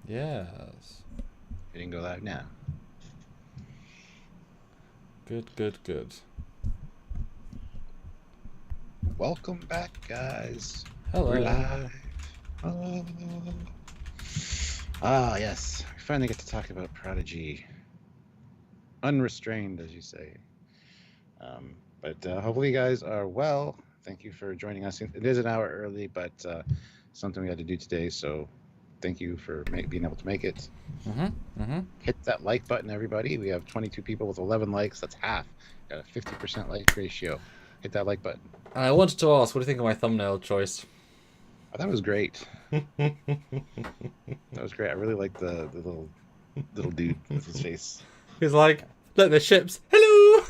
Yes. Hitting go live now. Good, good, good. Welcome back, guys. We're Hello. live. Oh. Ah, yes. We finally get to talk about Prodigy. Unrestrained, as you say. But hopefully you guys are well. Thank you for joining us. It is an hour early, but something we had to do today, so thank you for being able to make it. Hit that like button, everybody. We have 22 people with 11 likes. That's half. Got a 50% like ratio. Hit that like button. I wanted to ask, what do you think of my thumbnail choice? Oh, that was great. That was great. I really like the little dude with his face. He's like, look, there's ships. Hello!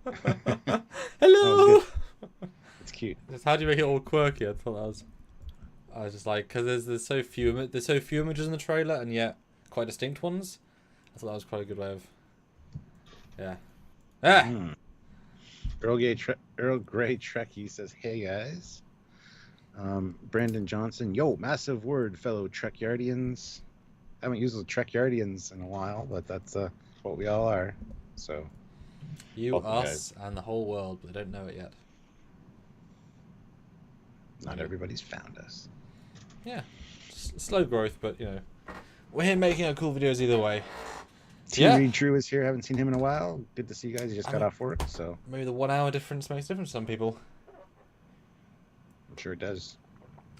That was Hello! good. It's cute. Just how do you make it all quirky? I thought that was... I was just like, because there's so few images in the trailer, and yet quite distinct ones. I thought that was quite a good way of... Yeah. Ah! Earl Grey Trekkie says, "Hey guys." Brandon Johnson, yo, massive word, fellow Trekyardians. I haven't used the Trekyardians in a while, but that's what we all are. So, You, welcome, us, guys. and the whole world, but they don't know it yet. Not everybody's found us. Yeah. Slow growth, but, you know. We're here making cool videos either way. Team Reed True is here. Haven't seen him in a while. Good to see you guys. He just got mean, off work, so maybe the 1 hour difference makes a difference to some people. I'm sure it does.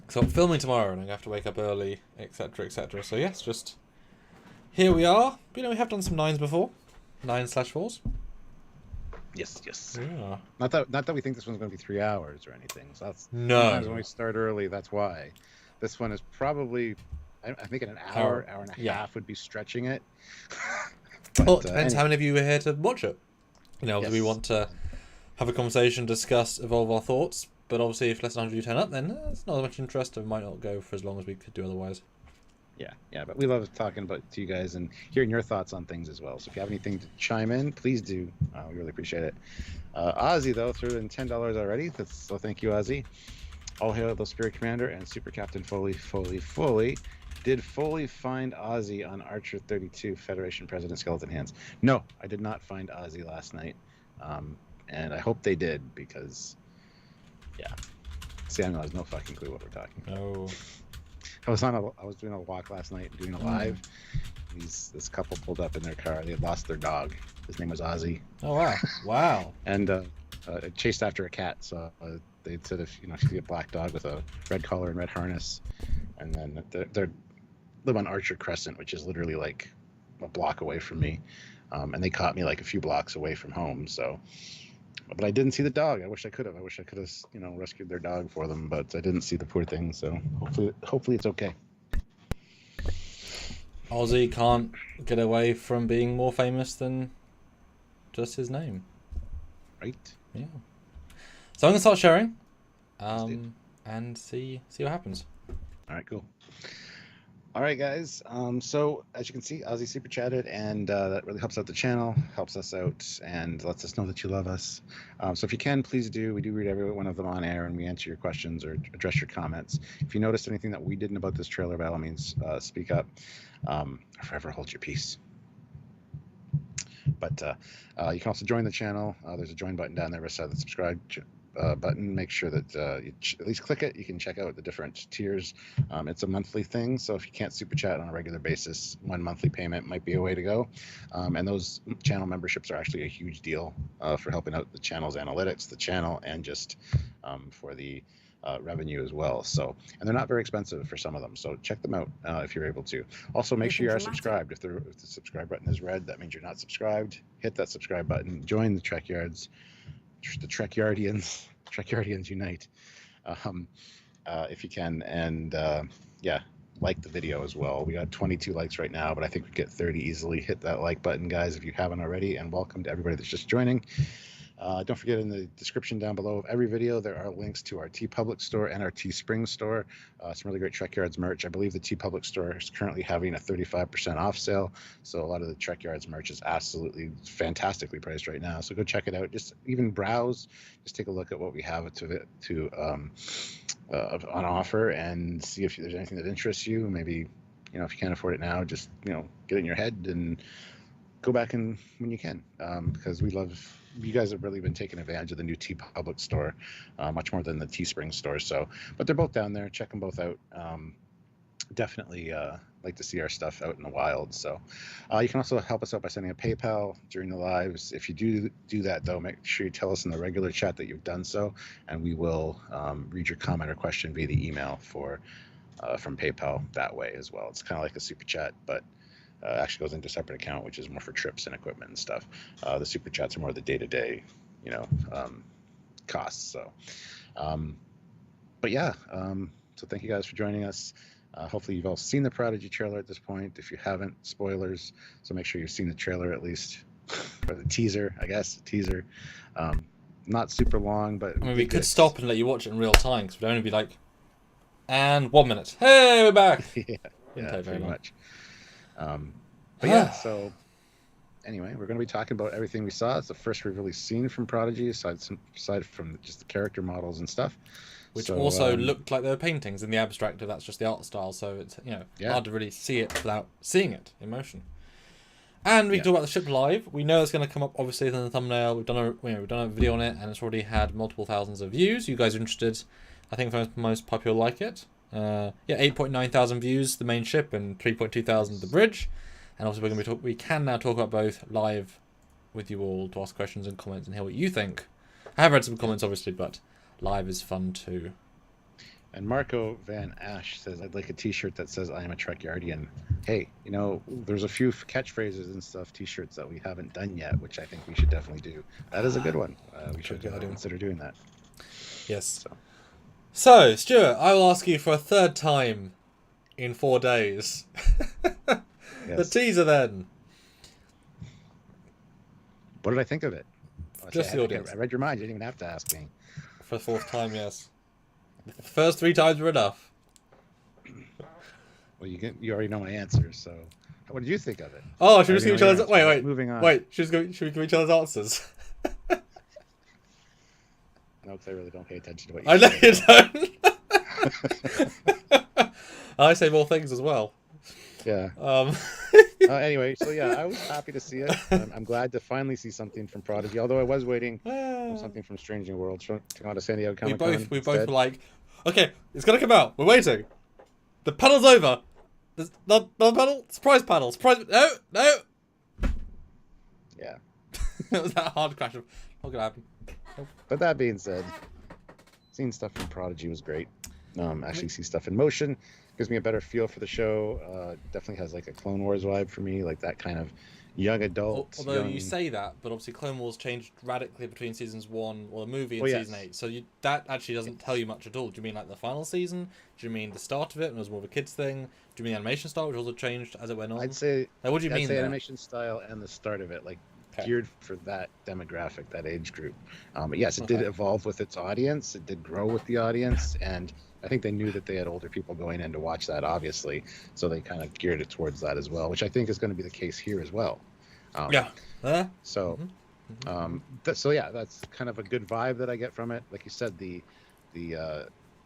So I'm filming tomorrow and I'm going to have to wake up early, etc, etc. So yes, just here we are. But, you know, we have done some 9s before. 9/4s. Yes, yes. Yeah. Not that we think this one's going to be 3 hours or anything. So that's No. Sometimes when we start early, that's why. This one is probably, I think, in an hour and a half would be stretching it. But, well, it depends how many of you are here to watch it. You know, yes. Do we want to have a conversation, discuss, evolve our thoughts? But obviously, if less than 100 of you turn up, then it's not as much interest. It might not go for as long as we could do otherwise. Yeah, but we love talking to you guys and hearing your thoughts on things as well. So if you have anything to chime in, please do. We really appreciate it. Ozzy, though, threw in $10 already. So thank you, Ozzy. All hail the Spirit Commander and Super Captain Foley. Did Foley find Ozzy on Archer 32 Federation President Skeleton Hands? No, I did not find Ozzy last night. And I hope they did because, yeah. Samuel has no fucking clue what we're talking about. No. I was doing a walk last night, doing a live. This couple pulled up in their car. They had lost their dog. His name was Ozzy. Oh wow! Wow. And chased after a cat. So they said if you see a black dog with a red collar and red harness, and then they live on Archer Crescent, which is literally like a block away from me, and they caught me like a few blocks away from home. So. But I didn't see the dog. I wish I could have. I wish I could have, rescued their dog for them. But I didn't see the poor thing. So hopefully it's okay. Ozzy can't get away from being more famous than just his name. Right. Yeah. So I'm gonna start sharing, and see what happens. All right. Cool. All right, guys. So as you can see, Ozzy super chatted, and that really helps out the channel, helps us out, and lets us know that you love us. So if you can, please do. We do read every one of them on air, and we answer your questions or address your comments. If you noticed anything that we didn't about this trailer, by all means, speak up. Or forever hold your peace. But you can also join the channel. There's a join button down there beside the subscribe button. Make sure that you at least click it. You can check out the different tiers. It's a monthly thing, so if you can't super chat on a regular basis, one monthly payment might be a way to go. And those channel memberships are actually a huge deal for helping out the channel's analytics, the channel, and just for the revenue as well. So, and they're not very expensive for some of them. So check them out if you're able to. Also, make sure you are subscribed. If the subscribe button is red, that means you're not subscribed. Hit that subscribe button. Join the Trekyards. The Trekyardians unite, if you can, and like the video as well. We got 22 likes right now, but I think we get 30 easily. Hit that like button, guys, if you haven't already, and welcome to everybody that's just joining. Don't forget, in the description down below of every video, there are links to our TeePublic store and our Teespring store. Some really great Trekyards merch. I believe the TeePublic store is currently having a 35% off sale. So a lot of the Trekyards merch is absolutely fantastically priced right now. So go check it out. Just even browse, just take a look at what we have on offer and see if there's anything that interests you. Maybe, if you can't afford it now, just get it in your head and go back and when you can, because you guys have really been taking advantage of the new TeePublic store, much more than the Teespring store. So, but they're both down there. Check them both out. Definitely like to see our stuff out in the wild. So you can also help us out by sending a PayPal during the lives. If you do that, though, make sure you tell us in the regular chat that you've done so, and we will read your comment or question via the email from PayPal that way as well. It's kind of like a super chat, but actually goes into a separate account, which is more for trips and equipment and stuff. The super chats are more the day-to-day, costs. So, but yeah, so thank you guys for joining us. Hopefully you've all seen the Prodigy trailer at this point. If you haven't, spoilers. So make sure you've seen the trailer at least, or the teaser, I guess. Teaser. Not super long, but we could stop and let you watch it in real time, because we'd only be like, and 1 minute. Hey, we're back. yeah, pretty much. But yeah, so anyway, we're going to be talking about everything we saw. It's the first we've really seen from Prodigy, aside from just the character models and stuff. Which also looked like they were paintings in the abstract, if that's just the art style. So it's hard to really see it without seeing it in motion. And we can talk about the ship live. We know it's going to come up obviously in the thumbnail. We've done a video on it, and it's already had multiple thousands of views. You guys are interested? I think most people like it. 8.9 thousand views the main ship and 3.2 thousand the bridge. And also we can now talk about both live with you all to ask questions and comments and hear what you think. I have read some comments obviously, but live is fun too. And Marco Van Ash says, I'd like a t-shirt that says I am a Trekyardian. Hey, there's a few catchphrases and stuff, t-shirts that we haven't done yet, which I think we should definitely do. That is a good one. We should consider doing that. Yes. So, Stuart, I will ask you for a third time in 4 days. The teaser then. What did I think of it? Just the audience. I read your mind. You didn't even have to ask me. For the fourth time, yes. The first 3 times were enough. Well, you already know my answer, so what did you think of it? Oh, should we just give each other's... Wait. Moving on. Wait, should we give each other's answers? No, because I really don't pay attention to what you say. I know you don't. I say more things as well. Yeah. Anyway, so yeah, I was happy to see it. I'm glad to finally see something from Prodigy, although I was waiting for something from Strange New Worlds to come out of San Diego Comic-Con. We both were like, okay, it's going to come out. We're waiting. The panel's over. There's another panel? Surprise panel. No. Yeah. It was that hard crash of, not going to happen. Nope. But that being said, seeing stuff from Prodigy was great. Actually see stuff in motion gives me a better feel for the show. Definitely has like a Clone Wars vibe for me, like that kind of young adult. Although you say that, but obviously Clone Wars changed radically between seasons 1 or the movie and season 8. So that actually doesn't tell you much at all. Do you mean like the final season? Do you mean the start of it when it was more of a kids thing? Do you mean the animation style, which also changed as it went on? I'd say. What do you mean? I'd say animation style and the start of it, like geared for that demographic, that age group. But yes, it did evolve with its audience. It did grow with the audience, and I think they knew that they had older people going in to watch that, obviously, so they kind of geared it towards that as well, which I think is going to be the case here as well. So, so yeah, that's kind of a good vibe that I get from it. Like you said, the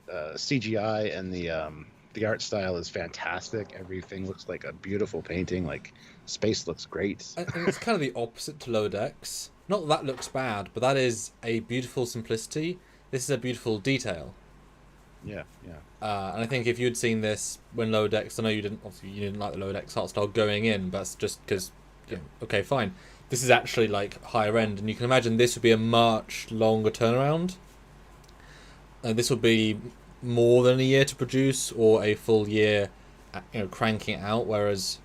CGI and the art style is fantastic. Everything looks like a beautiful painting. Like space looks great. And it's kind of the opposite to Lower Decks. Not that looks bad, but that is a beautiful simplicity. This is a beautiful detail. Yeah. And I think if you'd seen this when Lower Decks, I know you didn't like the Lower Decks art style going in, but that's just because, okay, fine. This is actually like higher end, and you can imagine this would be a much longer turnaround. This would be more than a year to produce, or a full year, cranking it out. Whereas,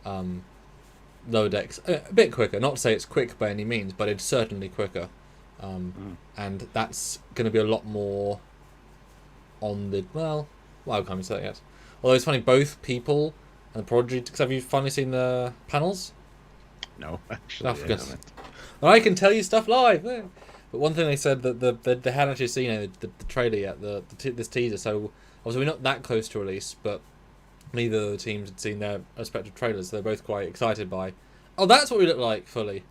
Lower Decks a bit quicker. Not to say it's quick by any means, but it's certainly quicker. And that's going to be a lot more on the I can't say that yet. Although it's funny, both people and the Prodigy. Because have you finally seen the panels? No, actually, I haven't. Well, I can tell you stuff live. But one thing they said that they hadn't actually seen the trailer yet, this teaser. So obviously we're not that close to release, but neither of the teams had seen their respective trailers. So they're both quite excited by. Oh, that's what we look like fully,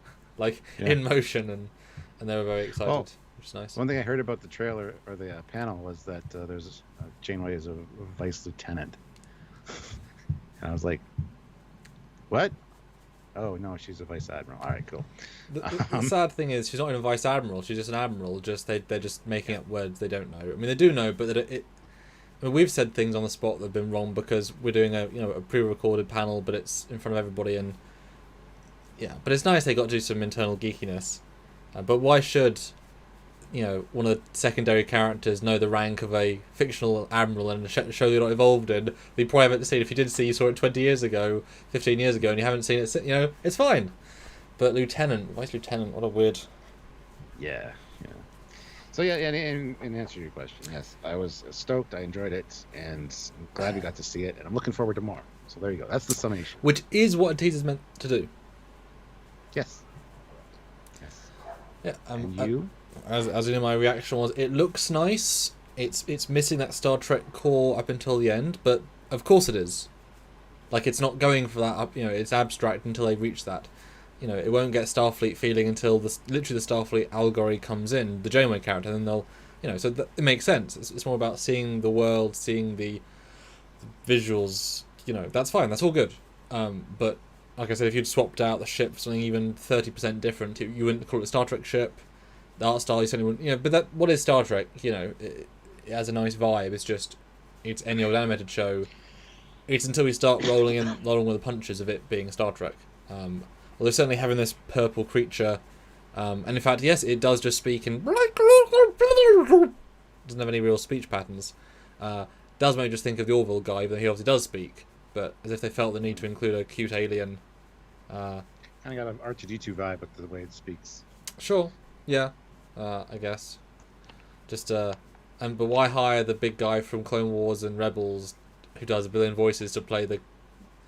in motion, and they were very excited. Oh. Which is nice. One thing I heard about the trailer or the panel was that there's Janeway is a vice lieutenant. And I was like, what? Oh no, she's a vice admiral. All right, cool. The sad thing is, she's not even a vice admiral. She's just an admiral. Just they're just making up words they don't know. I mean, they do know, but I mean, we've said things on the spot that have been wrong because we're doing a pre-recorded panel, but it's in front of everybody, and yeah. But it's nice they got to do some internal geekiness. But why should one of the secondary characters know the rank of a fictional admiral in a show you're not involved in? You probably haven't seen. If you did see, you saw it 20 years ago, 15 years ago, and you haven't seen it. It's fine. But lieutenant, vice lieutenant, what a weird. Yeah. So yeah, and answer your question, yes, I was stoked. I enjoyed it, and I'm glad we got to see it, and I'm looking forward to more. So there you go. That's the summation. Which is what a teaser's meant to do. Yes. Yeah. And you? As you know, my reaction was, it looks nice. It's missing that Star Trek core up until the end, but of course it is. Like, it's not going for that up. It's abstract until they reach that. It won't get Starfleet feeling until literally the Starfleet allegory comes in, the Janeway character, and then they'll, so it makes sense. It's more about seeing the world, seeing the visuals. That's fine. That's all good. But like I said, if you'd swapped out the ship for something even 30% different, you wouldn't call it a Star Trek ship. The art style, you certainly wouldn't. But what is Star Trek? It has a nice vibe. It's any old animated show. It's until we start rolling with the punches of it being Star Trek. Although certainly having this purple creature, and in fact, yes, it does just speak in doesn't have any real speech patterns. Does make me just think of the Orville guy, but he obviously does speak. But as if they felt the need to include a cute alien. Kind of got an R2D2 vibe with the way it speaks. Sure, yeah, I guess. Just but why hire the big guy from Clone Wars and Rebels, who does a billion voices to play the,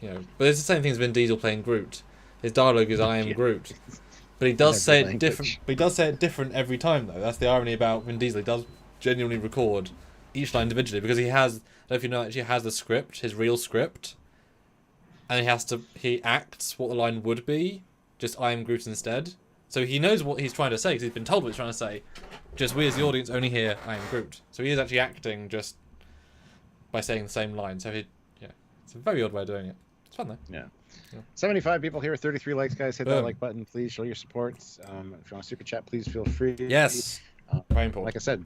But it's the same thing as Vin Diesel playing Groot. His dialogue is "I am Groot," but he does say it different. But he does say it different every time, though. That's the irony about Vin Diesel. He does genuinely record each line individually because he has. I don't know if you know, actually has the script, his real script, and he acts what the line would be, just "I am Groot" instead. So he knows what he's trying to say because he's been told what he's trying to say. Just we as the audience only hear "I am Groot." So he is actually acting just by saying the same line. So it's a very odd way of doing it. It's fun though. Yeah. 75 people here, 33 likes, guys. Hit that like button, please. Show your support. If you want to super chat, please feel free. Yes. Very important. Like I said,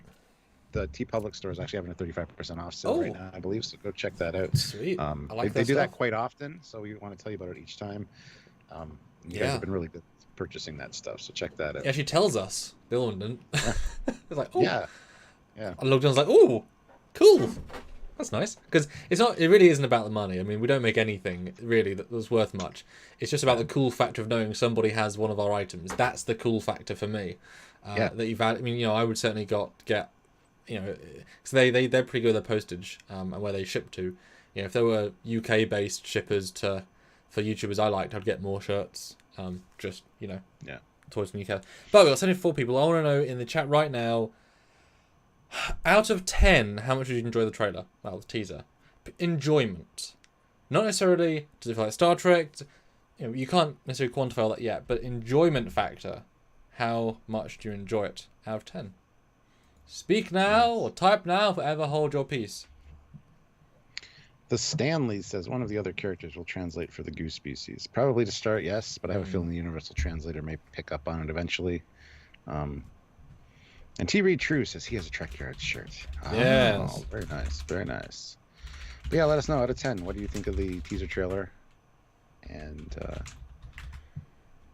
the TeePublic store is actually having a 35% off sale right now, I believe. So go check that out. Sweet. I like they do that quite often, so we want to tell you about it each time. You guys have been really good purchasing that stuff, so check that out. He actually tells us. The other one didn't. It's like, oh. Yeah. I looked and I was like, oh, cool. That's nice, because it really isn't about the money. I mean, we don't make anything really that's worth much. It's just about the cool factor of knowing somebody has one of our items. That's the cool factor for me. That you've had. I mean, I would certainly get, because they're pretty good at their postage and where they ship to. If there were UK based shippers for YouTubers I liked, I'd get more shirts. Toys from UK. But we've got 74 people. I want to know in the chat right now. Out of 10, how much did you enjoy the trailer? Well, the teaser. Enjoyment. Not necessarily, does it feel like Star Trek? You can't necessarily quantify all that yet, but enjoyment factor. How much do you enjoy it out of 10? Speak now or type now, forever hold your peace. The Stanley says one of the other characters will translate for the goose species. Probably to start, yes, but I have a feeling the universal translator may pick up on it eventually. And T. Reed True says he has a Trekyards shirt. Yes. Oh, very nice, very nice. But yeah, let us know out of 10. What do you think of the teaser trailer? And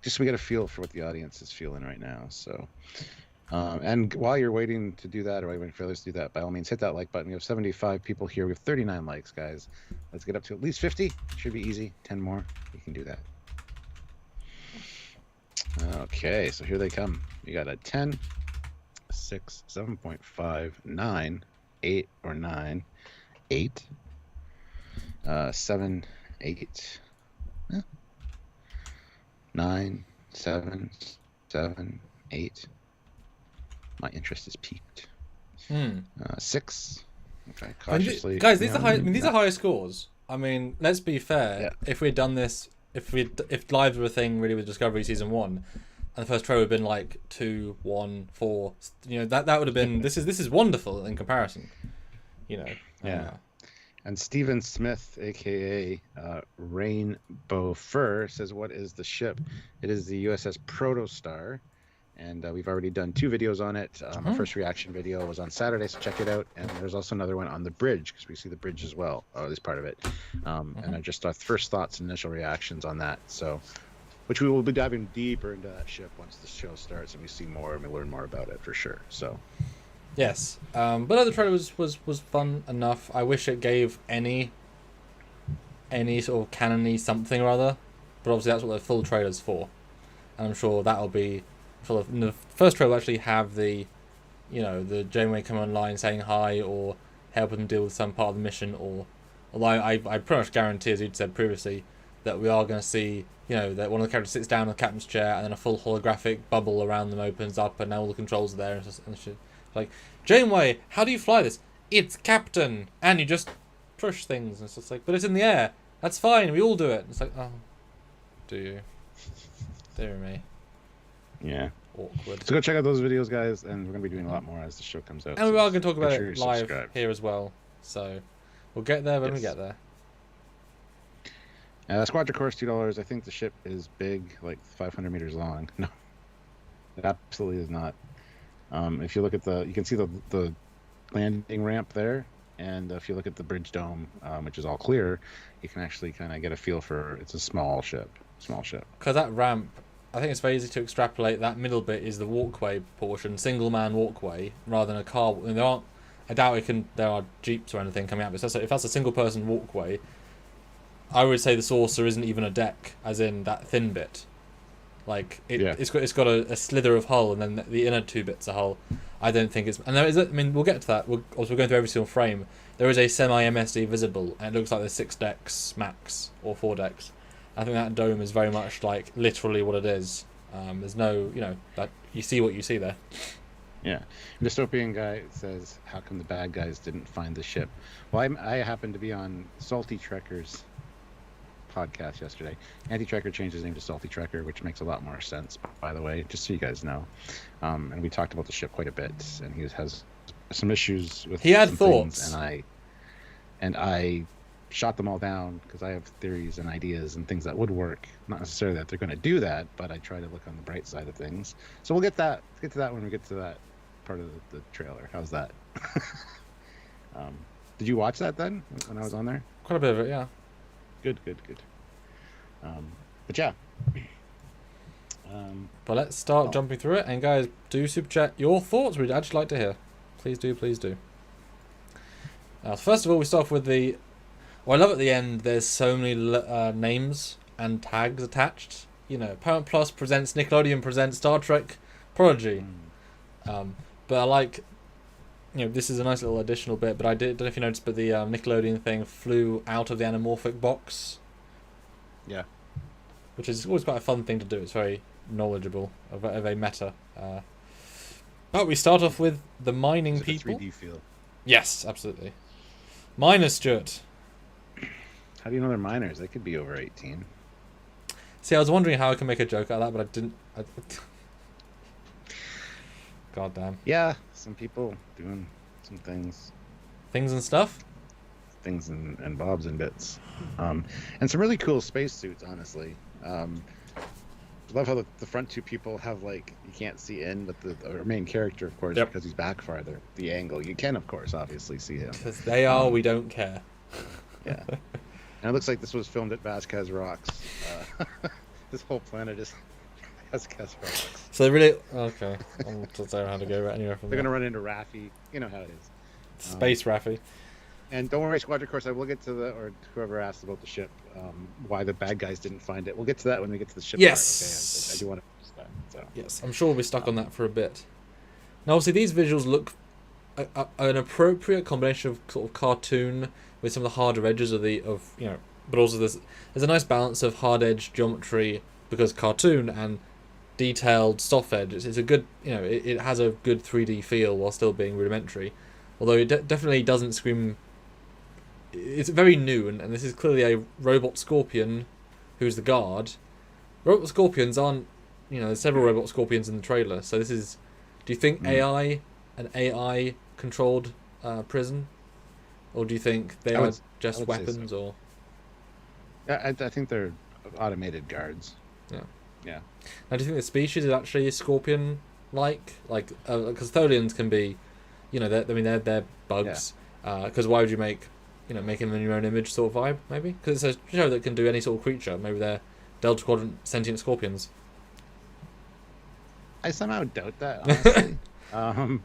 just so we get a feel for what the audience is feeling right now. So, and while you're waiting to do that, or waiting for others to do that, by all means, hit that like button. We have 75 people here. We have 39 likes, guys. Let's get up to at least 50. Should be easy. 10 more. We can do that. Okay, so here they come. We got a 10. 6, 7.5, 9, 8 or 9, 8, 7, 8, 9, 7, 7, 8. My interest is peaked. 6. Okay, cautiously. Guys, these are high. I mean, these are higher scores. I mean, let's be fair. Yeah. If we'd done this, if lives were a thing really with Discovery season 1. And the first trailer would have been like 2, 1, 4. That would have been. This is wonderful in comparison. Yeah. And Stephen Smith, aka Rainbow Fur, says, "What is the ship?" It is the USS Protostar, and we've already done 2 videos on it. Our first reaction video was on Saturday, so check it out. And there's also another one on the bridge, because we see the bridge as well, at least part of it. And just our first thoughts and initial reactions on that. So, which we will be diving deeper into that ship once the show starts and we see more and we learn more about it for sure. So. Yes, but the trailer was fun enough. I wish it gave any sort of canon-y something or other, but obviously that's what the full trailer's for, and I'm sure that'll be full of. The first trailer will actually have the Janeway come online saying hi or helping them deal with some part of the mission, or although I pretty much guarantee, as you'd said previously, that we are going to see that one of the characters sits down in the captain's chair and then a full holographic bubble around them opens up and now all the controls are there and shit. Like, Janeway, how do you fly this? It's Captain, and you just push things, and it's just like, but it's in the air. That's fine. We all do it. And it's like, oh, do you? Dear me. Yeah. Awkward. So go check out those videos, guys, and we're gonna be doing a lot more as the show comes out. And we are going to talk about make sure it you're live subscribed. here as well. So we'll get there when we get there. Squadron course $2. I think the ship is big, like 500 meters long. No, it absolutely is not. If you look at you can see the landing ramp there, and if you look at the bridge dome, which is all clear, you can actually kind of get a feel for it's a small ship. Because that ramp, I think it's very easy to extrapolate. That middle bit is the walkway portion, single man walkway, rather than a car. And I doubt there are jeeps or anything coming out. But if that's a single person walkway, I would say the saucer isn't even a deck, as in that thin bit. Like it's got a slither of hull, and then the inner 2 bits of hull. I don't think it's. And there is. I mean, we'll get to that. We're going through every single frame. There is a semi MSD visible, and it looks like there's 6 decks max or 4 decks. I think that dome is very much like literally what it is. There's no, that you see what you see there. Yeah, Dystopian guy says, "How come the bad guys didn't find the ship?" Well, I happened to be on Salty Trekkers podcast yesterday. Anti-Trekker changed his name to Salty Trekker, which makes a lot more sense, by the way, just so you guys know. And we talked about the ship quite a bit, and he has some issues with. He had thoughts, and I shot them all down because I have theories and ideas and things that would work. Not necessarily that they're going to do that, but I try to look on the bright side of things. So we'll get to that when we get to that part of the trailer. How's that? Did you watch that then when I was on there? Quite a bit of it, yeah. Good. But yeah. But let's start jumping through it. And guys, do super chat your thoughts. We'd actually like to hear. Please do. First of all, we start off with I love at the end, there's so many names and tags attached. Paramount Plus presents, Nickelodeon presents Star Trek Prodigy. But I like, this is a nice little additional bit, but don't know if you noticed, but the Nickelodeon thing flew out of the anamorphic box. Yeah. Which is always quite a fun thing to do. It's very knowledgeable of a meta. But we start off with the mining people. 3D feel. Yes, absolutely. Miners, Stuart. How do you know they're minors? They could be over 18. See, I was wondering how I can make a joke out of that, but I didn't. God damn. Yeah, some people doing some things. Things and stuff? Things and bobs and bits. And some really cool spacesuits, honestly. Love how the front 2 people have, like, you can't see in, but our main character, of course, because he's back farther, the angle. You can, of course, obviously see him. Because they are, we don't care. Yeah. And it looks like this was filmed at Vasquez Rocks. This whole planet is Vasquez Rocks. So they really... Okay. I don't know how to go anywhere from They're going to run into Raffi. You know how it is. Space Raffi. And don't worry, Squadron Course, I will get to or whoever asked about the ship, why the bad guys didn't find it. We'll get to that when we get to the ship. Yes. Okay? I do want to finish that. So. Yes, I'm sure we'll be stuck on that for a bit. Now, obviously, these visuals look an appropriate combination of sort of cartoon with some of the harder edges but also there's a nice balance of hard edge geometry because cartoon and detailed soft edge. It's a good, it has a good 3D feel while still being rudimentary. Although it definitely doesn't scream. It's very new, and this is clearly a robot scorpion who's the guard. Robot scorpions aren't, there's several robot scorpions in the trailer, so this is, do you think an AI controlled prison? or do you think they I are would, I just would say so. weapons? Or Yeah, I think they're automated guards. yeah. Yeah. Now, do you think the species is actually scorpion like because Tholians can be, they're Yeah. bugs. Because why would you making them in your own image sort of vibe? Maybe because it's a show that can do any sort of creature. Maybe they're Delta Quadrant sentient scorpions. I somehow doubt that, honestly.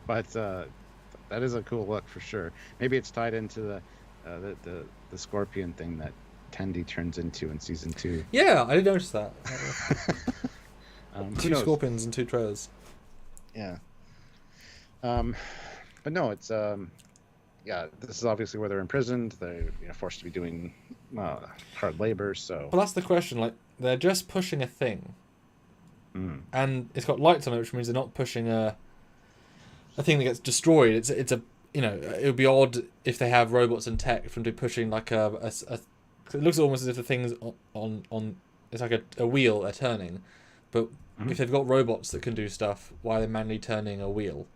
But that is a cool look for sure. Maybe it's tied into the scorpion thing that Tendi turns into in season 2. Yeah, I did notice that. Who Two knows? scorpions and two trailers. Yeah. But no, it's yeah. This is obviously where they're imprisoned. They're forced to be doing hard labor. So. Well, that's the question. Like, they're just pushing a thing, and it's got lights on it, which means they're not pushing a thing that gets destroyed. It's a it would be odd if they have robots and tech from pushing like a it looks almost as if the thing's on it's like a wheel they're turning, but if they've got robots that can do stuff, why are they manually turning a wheel?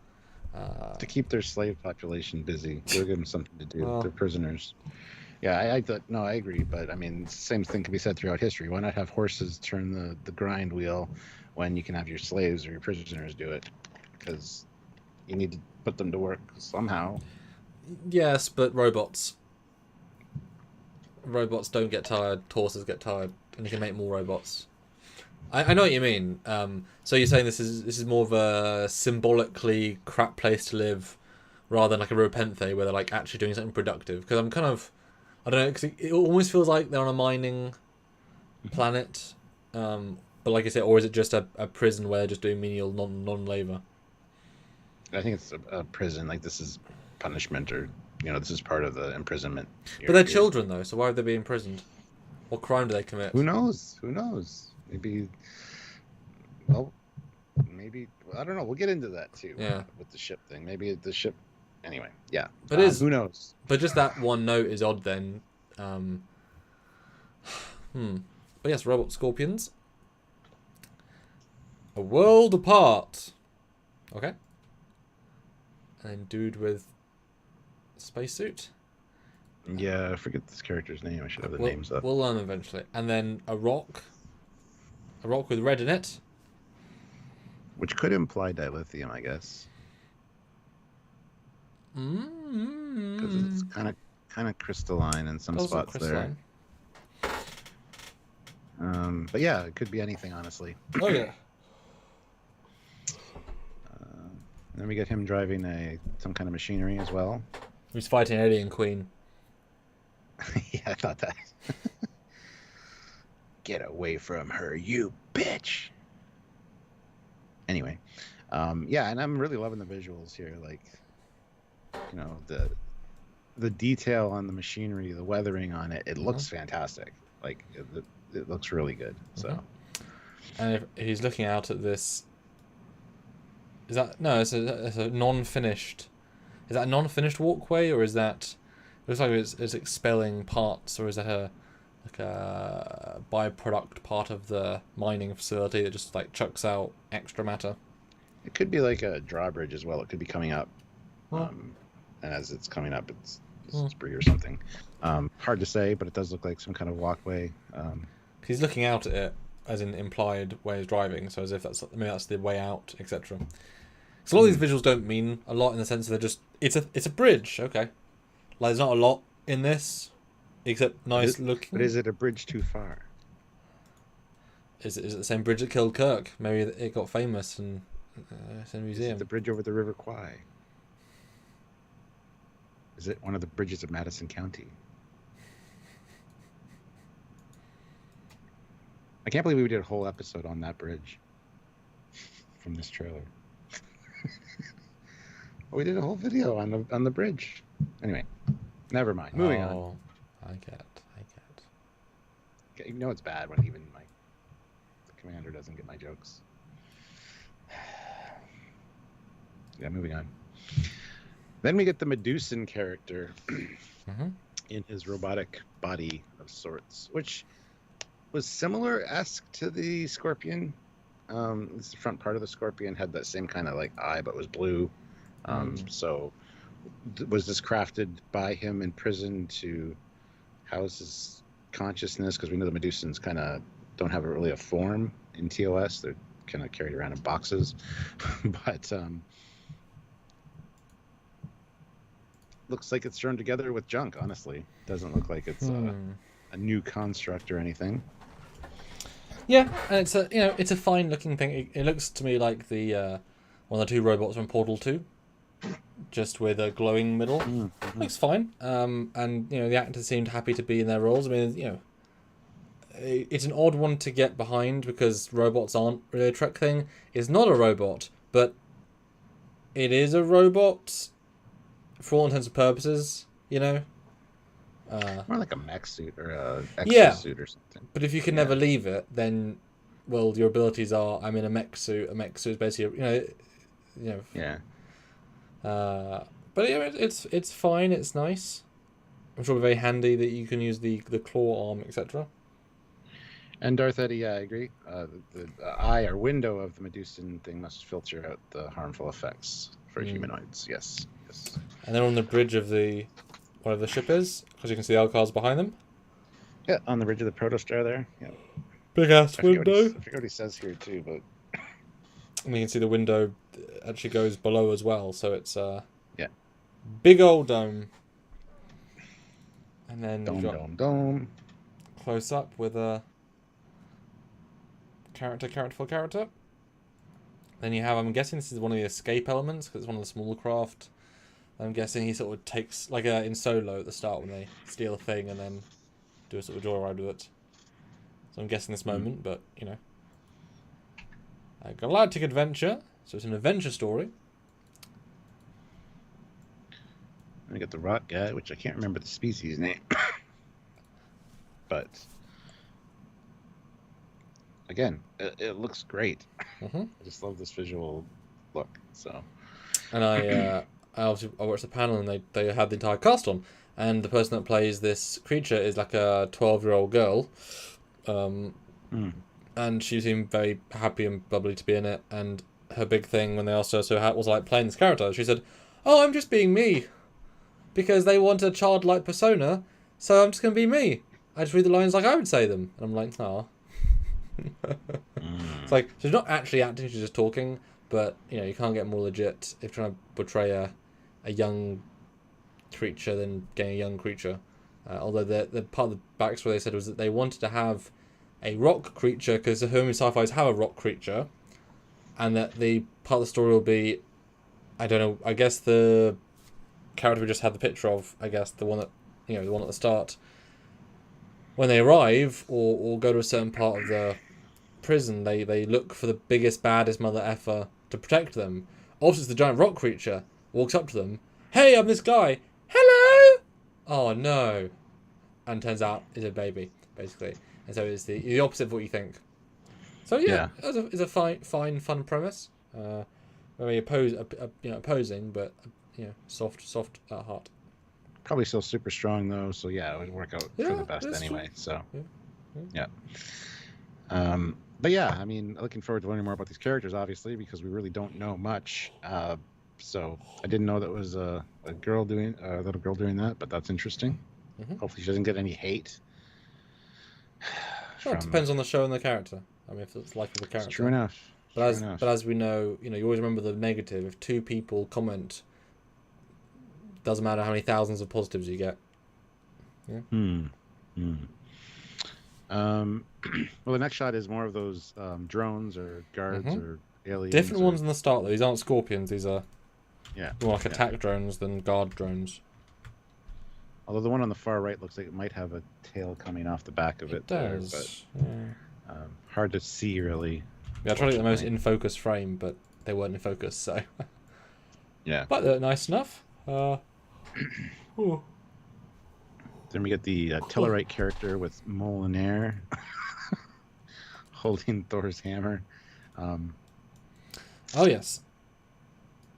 To keep their slave population busy. They'll give them something to do. Well, They're prisoners. Yeah, I thought, no, I agree. But I mean, same thing can be said throughout history. Why not have horses turn the grind wheel when you can have your slaves or your prisoners do it? Because you need to put them to work somehow. yes, but robots don't get tired. Horses get tired, and you can make more robots. I know what you mean. So you're saying this is more of a symbolically crap place to live, rather than like a Repenthe where they're like actually doing something productive. Because I'm kind of, I don't know, because it almost feels like they're on a mining planet. But like I said, or is it just a prison where they're just doing menial non-labor? I think it's a prison. Like this is punishment, or this is part of the imprisonment. But they're children though, so why would they be imprisoned? What crime do they commit? Who knows? Who knows? Maybe. Well, maybe I don't know. We'll get into that too. Yeah. With the ship thing, maybe the ship. Anyway, yeah. But who knows? But just that one note is odd then. But yes, robot scorpions. A world apart. Okay. And then dude with spacesuit. Yeah, I forget this character's name. I should have the names up. We'll learn eventually. And then a rock with red in it. Which could imply dilithium, I guess. Because it's kind of crystalline in some spots there. But yeah, it could be anything, honestly. Oh yeah. Then we get him driving some kind of machinery as well. He's fighting Alien Queen. Yeah, I thought that. Get away from her, you bitch. Anyway, yeah, and I'm really loving the visuals here. Like, the detail on the machinery, the weathering on it, it looks fantastic. Like, it looks really good. So, and if he's looking out at this, is that it's a non-finished? Is that a non-finished walkway, or is that? It looks like it's expelling parts, or is that a byproduct part of the mining facility that just like chucks out extra matter? It could be like a drawbridge as well. It could be coming up, and as it's coming up, it's debris or something. Hard to say, but it does look like some kind of walkway. He's looking out at it, as in implied where he's driving, so as if that's the way out, etc. So a lot of these visuals don't mean a lot in the sense that they're just it's a bridge, okay. Like there's not a lot in this, except nice looking. But is it a bridge too far? Is it the same bridge that killed Kirk? Maybe it got famous and it's in a museum. Is it the bridge over the River Kwai? Is it one of the bridges of Madison County? I can't believe we did a whole episode on that bridge from this trailer. We did a whole video on the bridge. Anyway, never mind. Moving on. I get. You know it's bad when even the commander doesn't get my jokes. Yeah, moving on. Then we get the Medusan character in his robotic body of sorts, which was similar-esque to the Scorpion. The front part of the Scorpion had that same kind of like eye, but was blue. So was this crafted by him in prison to house his consciousness? Because we know the Medusans kind of don't have really a form in TOS. They're kind of carried around in boxes. But looks like it's thrown together with junk, honestly. Doesn't look like it's a new construct or anything. Yeah, and it's a it's a fine looking thing. It looks to me like the one of the two robots from Portal 2, just with a glowing middle. Looks fine. And the actors seemed happy to be in their roles. I mean, it's an odd one to get behind because robots aren't really a Trek thing. It's not a robot, but it is a robot for all intents and purposes. More like a mech suit or a exosuit or something. But if you can never leave it, then, well, your abilities are, I'm in a mech suit. A mech suit is basically, Yeah. But it's fine. It's nice. I'm sure it'll be very handy that you can use the claw arm, etc. And Darth Eddie, yeah, I agree. The eye or window of the Medusan thing must filter out the harmful effects for humanoids. Yes. And they're on the bridge of whatever the ship is, because you can see the Alcars behind them. Yeah, on the bridge of the Protostar there. Yeah. Big ass window. I forget what he says here too, but and you can see the window actually goes below as well, so it's big old dome. And then dome. Close up with a character. Then you have, I'm guessing this is one of the escape elements because it's one of the smaller craft. I'm guessing he sort of takes, like in Solo at the start when they steal a thing and then do a sort of joyride with it. So I'm guessing this moment, but a galactic adventure. So it's an adventure story. I get the rock guy, which I can't remember the species name, but again, it looks great. I just love this visual look. So, and I watched the panel and they had the entire cast on, and the person that plays this creature is like a 12-year-old girl, and she seemed very happy and bubbly to be in it. And her big thing when they asked her, so how was it like playing this character? She said, "Oh, I'm just being me, because they want a childlike persona, so I'm just gonna be me. I just read the lines like I would say them." And I'm like, "Aw." It's like she's not actually acting; she's just talking. But you can't get more legit if trying to portray a young creature than getting a young creature. Although the part of the backstory they said was that they wanted to have a rock creature because the Hermes sci-fis have a rock creature, and that the part of the story will be, I don't know. I guess the character we just had the picture of. I guess the one that the one at the start. When they arrive or go to a certain part of the prison, they look for the biggest, baddest mother effer to protect them. Also, it's the giant rock creature walks up to them. "Hey, I'm this guy. Hello." Oh no, and turns out it's a baby basically, and so it's the opposite of what you think. So it's a fine, fun premise. Very opposing, but soft at heart. Probably still super strong though, so it would work out for the best anyway. True. So but I mean, looking forward to learning more about these characters, obviously, because we really don't know much. So I didn't know that was a little girl doing that, but that's interesting. Hopefully she doesn't get any hate. Well, it depends on the show and the character. I mean, if it's likable character. True enough. But as we know, you always remember the negative. If 2 people comment, doesn't matter how many thousands of positives you get. Well, the next shot is more of those drones or guards or aliens. Different ones in the start though. These aren't scorpions. These are more like attack drones than guard drones. Although the one on the far right looks like it might have a tail coming off the back of it. Does. But hard to see really. Yeah, I tried to get the most in focus frame, but they weren't in focus. So but they're nice enough. Then we get the Tellarite character with Molinaire holding Thor's hammer. Oh yes.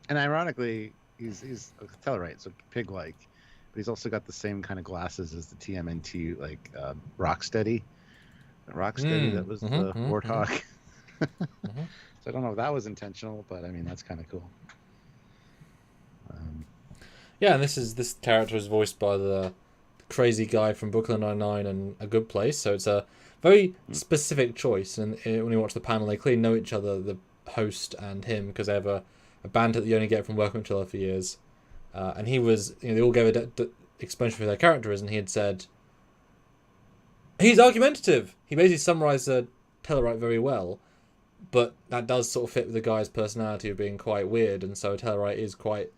And ironically, he's a Tellarite, so pig-like, but he's also got the same kind of glasses as the TMNT, like Rocksteady. Rocksteady, that was the Warthog. So I don't know if that was intentional, but I mean that's kind of cool. Yeah, and this character is voiced by the crazy guy from Brooklyn Nine-Nine and A Good Place, so it's a very specific choice. And when you watch the panel, they clearly know each other, the host and him, because they have a banter that you only get from working with each other for years. And he was, they all gave a explanation for their characters, and he had said, he's argumentative. He basically summarised Tellarite very well, but that does sort of fit with the guy's personality of being quite weird, and so Tellarite is quite,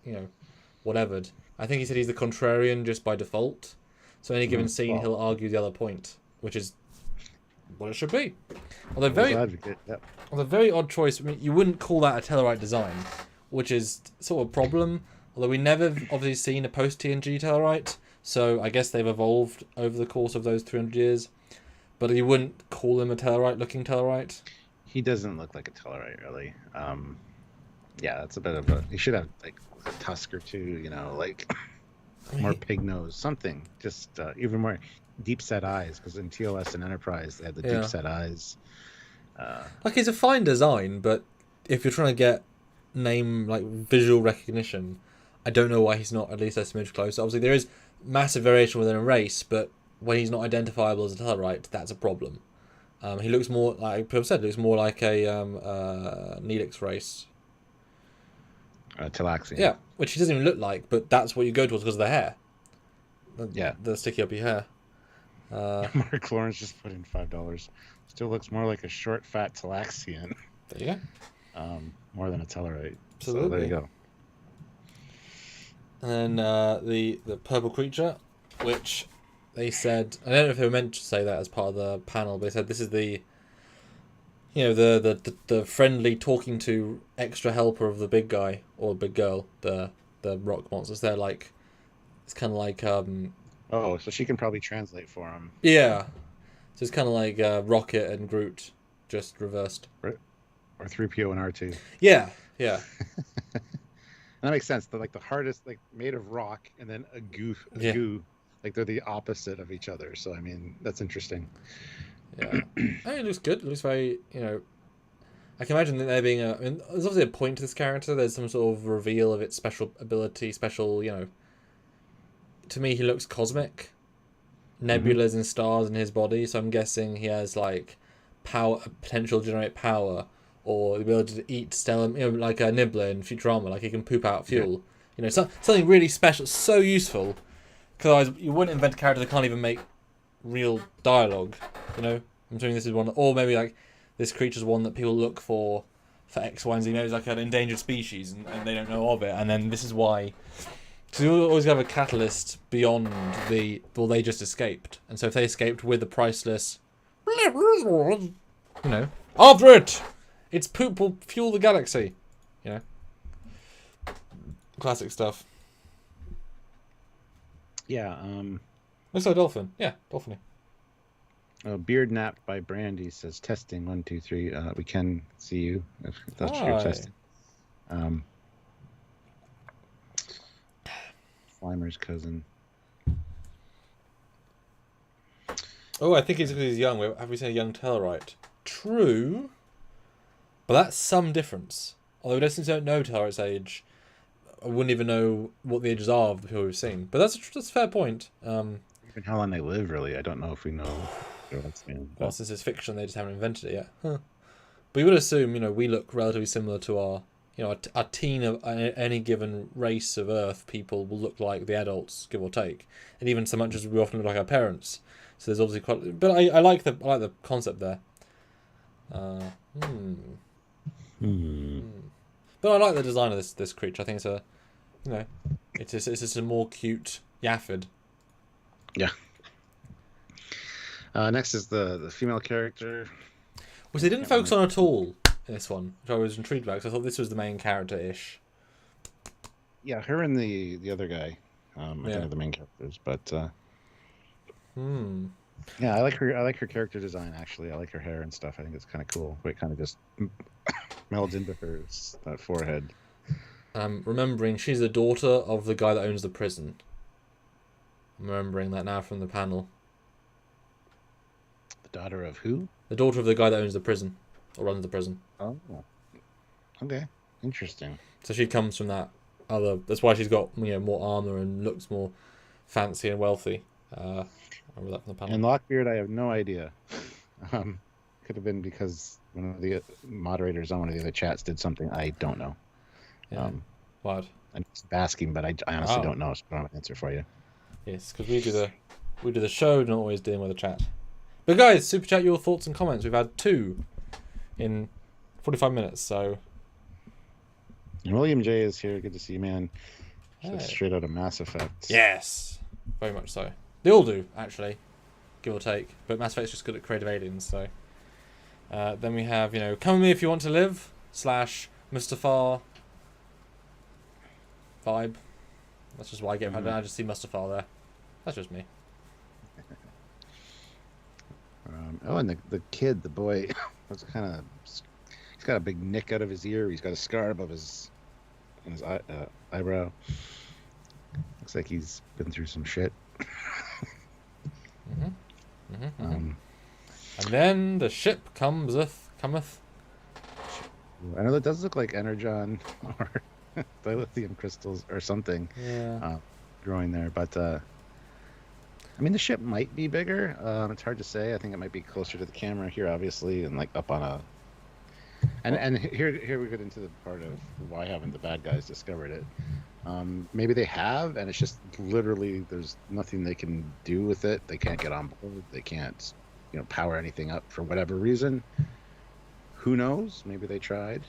whatevered. I think he said he's the contrarian just by default. So any given scene, he'll argue the other point, which is what it should be. Although very odd choice. I mean, you wouldn't call that a Tellarite design, which is sort of a problem. Although we never obviously seen a post TNG Tellarite, so I guess they've evolved over the course of those 300 years. But you wouldn't call him a Tellarite looking Tellarite. He doesn't look like a Tellarite, really. Yeah, that's a bit of a. He should have like a tusk or two, like more pig nose, something. Just even more deep set eyes, because in TOS and Enterprise they had the deep set eyes. Like, it's a fine design, but if you're trying to get visual recognition, I don't know why he's not at least a smidge close. Obviously, there is massive variation within a race, but when he's not identifiable as a Tellarite, that's a problem. He looks more, like people said, looks more like a Neelix race. Talaxian. Yeah, which he doesn't even look like, but that's what you go towards because of the hair. The sticky uppy hair. Mark Lawrence just put in $5. Still looks more like a short, fat Talaxian. There you go. More than a Tellarite. Absolutely. So there you go. And the purple creature, which they said, I don't know if they were meant to say that as part of the panel, but they said this is the the friendly talking to extra helper of the big guy or big girl, the rock monsters. They're like, it's kind of like oh, so she can probably translate for him. Yeah, so it's kind of like Rocket and Groot, just reversed. Or 3PO and R2. Yeah. That makes sense. They're like the hardest, like made of rock, and then a goo, like they're the opposite of each other. So I mean, that's interesting. Yeah, I mean, it looks good. It looks very, I can imagine that there being there's obviously a point to this character. There's some sort of reveal of its special ability, to me, he looks cosmic. Nebulas and stars in his body, so I'm guessing he has like power, potential to generate power, or the ability to eat stellar, like a Nibbler in Futurama, like he can poop out fuel. Something really special, so useful. Because you wouldn't invent a character that can't even make real dialogue. I'm assuming this is one, or maybe like this creature's one that people look for X, Y, and Z. Maybe it's like an endangered species, and they don't know of it, and then this is why. Because you always have a catalyst beyond they just escaped, and so if they escaped with the priceless, after it, its poop will fuel the galaxy, classic stuff. Yeah. Looks like a dolphin. Yeah, dolphin. Beard napped by Brandy says testing 1 2 3. We can see you if that's your testing. Slimer's cousin. Oh, I think he's young. Have we seen a young Tellarite? True, but that's some difference. Although we don't know Tellarite's age, I wouldn't even know what the ages are of the people we've seen. But that's a fair point. Even how long they live, really, I don't know if we know. Well, since it's fiction, they just haven't invented it yet. Huh. But you would assume, we look relatively similar to our, a teen of any given race of Earth people will look like the adults, give or take, and even so much as we often look like our parents. So there's obviously quite. But I like the concept there. But I like the design of this creature. I think it's it's just a more cute Yaffid. Yeah. Next is the female character. Which they didn't focus on at all in this one, which I was intrigued about, because I thought this was the main character-ish. Yeah, her and the other guy, I think are the main characters. But yeah, I like her character design. Actually, I like her hair and stuff. I think it's kind of cool. It kind of just melds into her forehead. Remembering she's the daughter of the guy that owns the prison. I'm remembering that now from the panel. The daughter of who? The daughter of the guy that owns the prison, or runs the prison. Oh, okay, interesting. So she comes from that other. That's why she's got more armor and looks more fancy and wealthy. I remember that from the panel. And Lockbeard, I have no idea. Could have been because one of the moderators on one of the other chats did something I don't know. Yeah. What? I'm just asking, but I honestly don't know, so I don't have an answer for you. Yes, because we do the show, not always dealing with the chat. But guys, super chat your thoughts and comments. We've had 2 in 45 minutes, so. And William J is here. Good to see you, man. Hey. Straight out of Mass Effect. Yes, very much so. They all do, actually, give or take. But Mass Effect's just good at creative aliens, so. Then we have, come with me if you want to live, / Mustafar vibe. That's just why I get. I just see Mustafar there. That's just me. And the kid, the boy, was he's got a big nick out of his ear. He's got a scar above his eyebrow. Looks like he's been through some shit. And then the ship cometh. I know that does look like energon or dilithium crystals or something. Yeah. Growing there, but I mean the ship might be bigger. It's hard to say. I think it might be closer to the camera here, obviously, and like up on a. And here we get into the part of why haven't the bad guys discovered it? Maybe they have, and it's just literally there's nothing they can do with it. They can't get on board. They can't, power anything up for whatever reason. Who knows? Maybe they tried.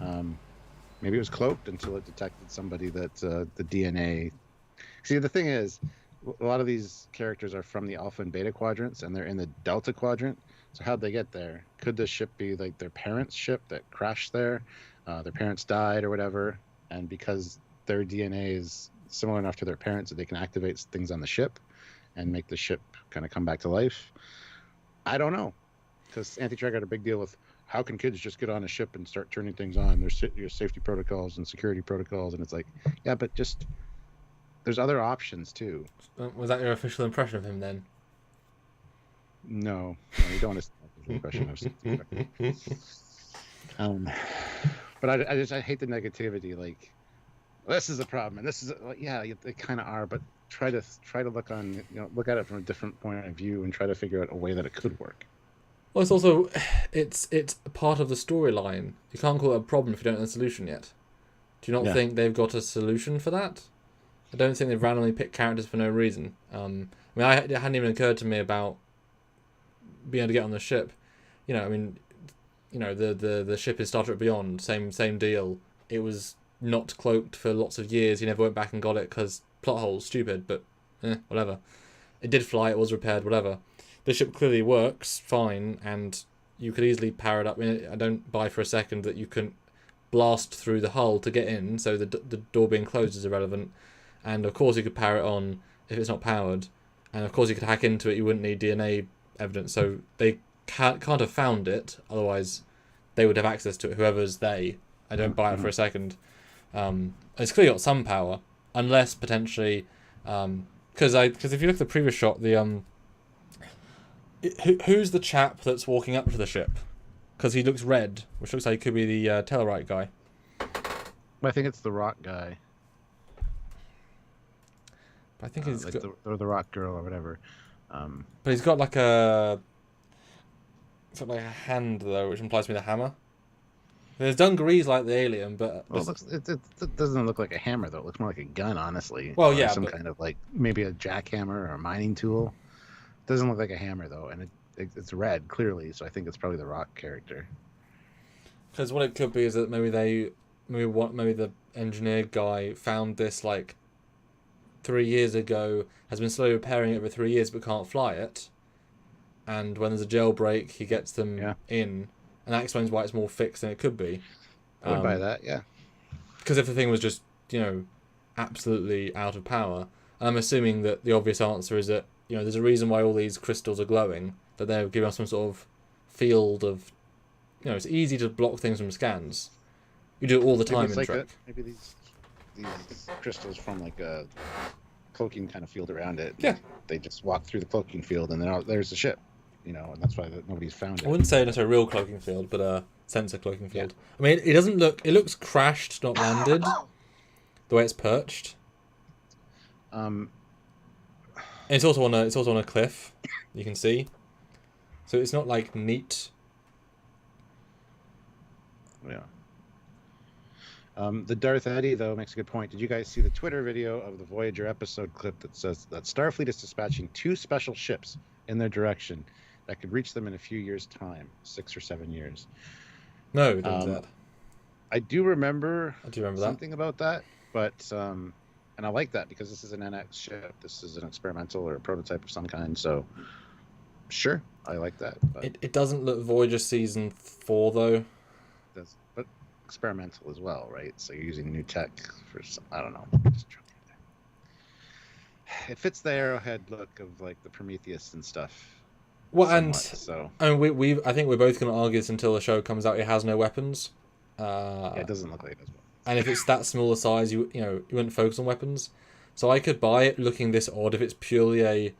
Maybe it was cloaked until it detected somebody that the DNA. See, the thing is, a lot of these characters are from the Alpha and Beta quadrants, and they're in the Delta quadrant. So how'd they get there? Could the ship be like their parents' ship that crashed there? Their parents died or whatever, and because their DNA is similar enough to their parents that they can activate things on the ship and make the ship kind of come back to life. I don't know, because Anti-Trek had a big deal with how can kids just get on a ship and start turning things on? There's safety protocols and security protocols, and it's like, yeah, but just there's other options too. Was that your official impression of him then? No, we don't have an impression of but I hate the negativity. Like, this is a problem, and this is they kind of are. But try to look at it from a different point of view and try to figure out a way that it could work. Well, it's also it's part of the storyline. You can't call it a problem if you don't have a solution yet. Do you not think they've got a solution for that? I don't think they've randomly picked characters for no reason. It hadn't even occurred to me about being able to get on the ship. The ship is Star Trek Beyond, same deal. It was not cloaked for lots of years. You never went back and got it because plot holes, stupid, but whatever. It did fly, it was repaired, whatever. The ship clearly works fine, and you could easily power it up. I don't buy for a second that you can blast through the hull to get in, so the door being closed is irrelevant. And of course you could power it on if it's not powered, and of course you could hack into it. You wouldn't need DNA evidence, so they can't have found it. Otherwise, they would have access to it. Whoever's they, I don't buy it for a second. It's clearly got some power, unless potentially, because if you look at the previous shot, who's the chap that's walking up to the ship? Because he looks red, which looks like he could be the Tellarite guy. I think it's the rock guy. But I think he's like the rock girl or whatever. But he's got like a hand though, which implies to me the hammer. There's dungarees like the alien, but it doesn't look like a hammer though. It looks more like a gun, honestly. Well, or some kind of like maybe a jackhammer or a mining tool. It doesn't look like a hammer though, and it's red clearly. So I think it's probably the rock character. Because what it could be is that maybe the engineer guy found this like 3 years ago, has been slowly repairing it for 3 years but can't fly it, and when there's a jailbreak he gets them in, and that explains why it's more fixed than it could be. I would buy that, yeah. Because if the thing was just absolutely out of power, and I'm assuming that the obvious answer is that there's a reason why all these crystals are glowing, that they're giving us some sort of field of it's easy to block things from scans. You do it all the time in Trek. Maybe these crystals form like a cloaking kind of field around it. Yeah. They just walk through the cloaking field, and then there's the ship. And that's why nobody's found it. I wouldn't say it's a real cloaking field, but a sensor cloaking field. Yeah. I mean, it looks crashed, not landed. the way it's perched. Um, And it's also on a cliff, you can see. So it's not like neat. yeah. The Darth Eddy, though, makes a good point. Did you guys see the Twitter video of the Voyager episode clip that says that Starfleet is dispatching 2 special ships in their direction that could reach them in a few years' time, 6 or 7 years? No, it doesn't say that. I do remember something that. about that, but and I like that because this is an NX ship. This is an experimental or a prototype of some kind. So, sure, I like that. But It doesn't look Voyager season 4 though. But experimental as well, right? So you're using new tech for some, I don't know. It fits the Arrowhead look of like the Prometheus and stuff. Well, somewhat, and so I mean, I think we're both going to argue this until the show comes out. It has no weapons. yeah, it doesn't look like it as well. And if it's that smaller size, you wouldn't focus on weapons. So I could buy it looking this odd if it's purely a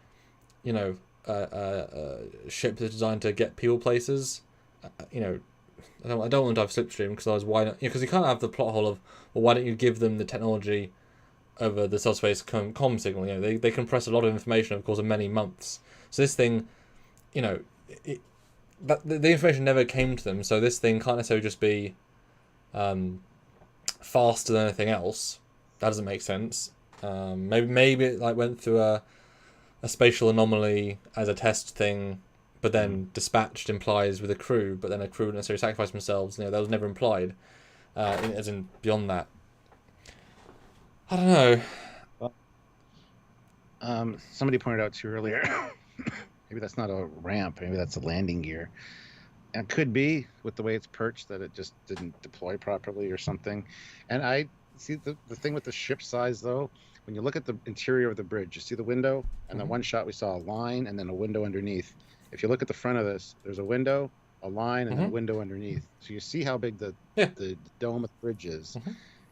ship that's designed to get people places. I don't want to dive slipstream because why not? Because you can't have the plot hole of, well, why don't you give them the technology over the subspace comm signal? They compress a lot of information over the course of many months. So this thing, the information never came to them. So this thing can't necessarily just be faster than anything else. That doesn't make sense. Maybe it like went through a spatial anomaly as a test thing, but then dispatched implies with a crew, but then a crew wouldn't necessarily sacrifice themselves. That was never implied, as in beyond that. I don't know. Well, somebody pointed out to you earlier, maybe that's not a ramp, maybe that's a landing gear. And it could be, with the way it's perched, that it just didn't deploy properly or something. And I see the thing with the ship size, though, when you look at the interior of the bridge, you see the window, and then one shot we saw a line and then a window underneath. If you look at the front of this, there's a window, a line, and a window underneath. So you see how big the dome of the bridge is.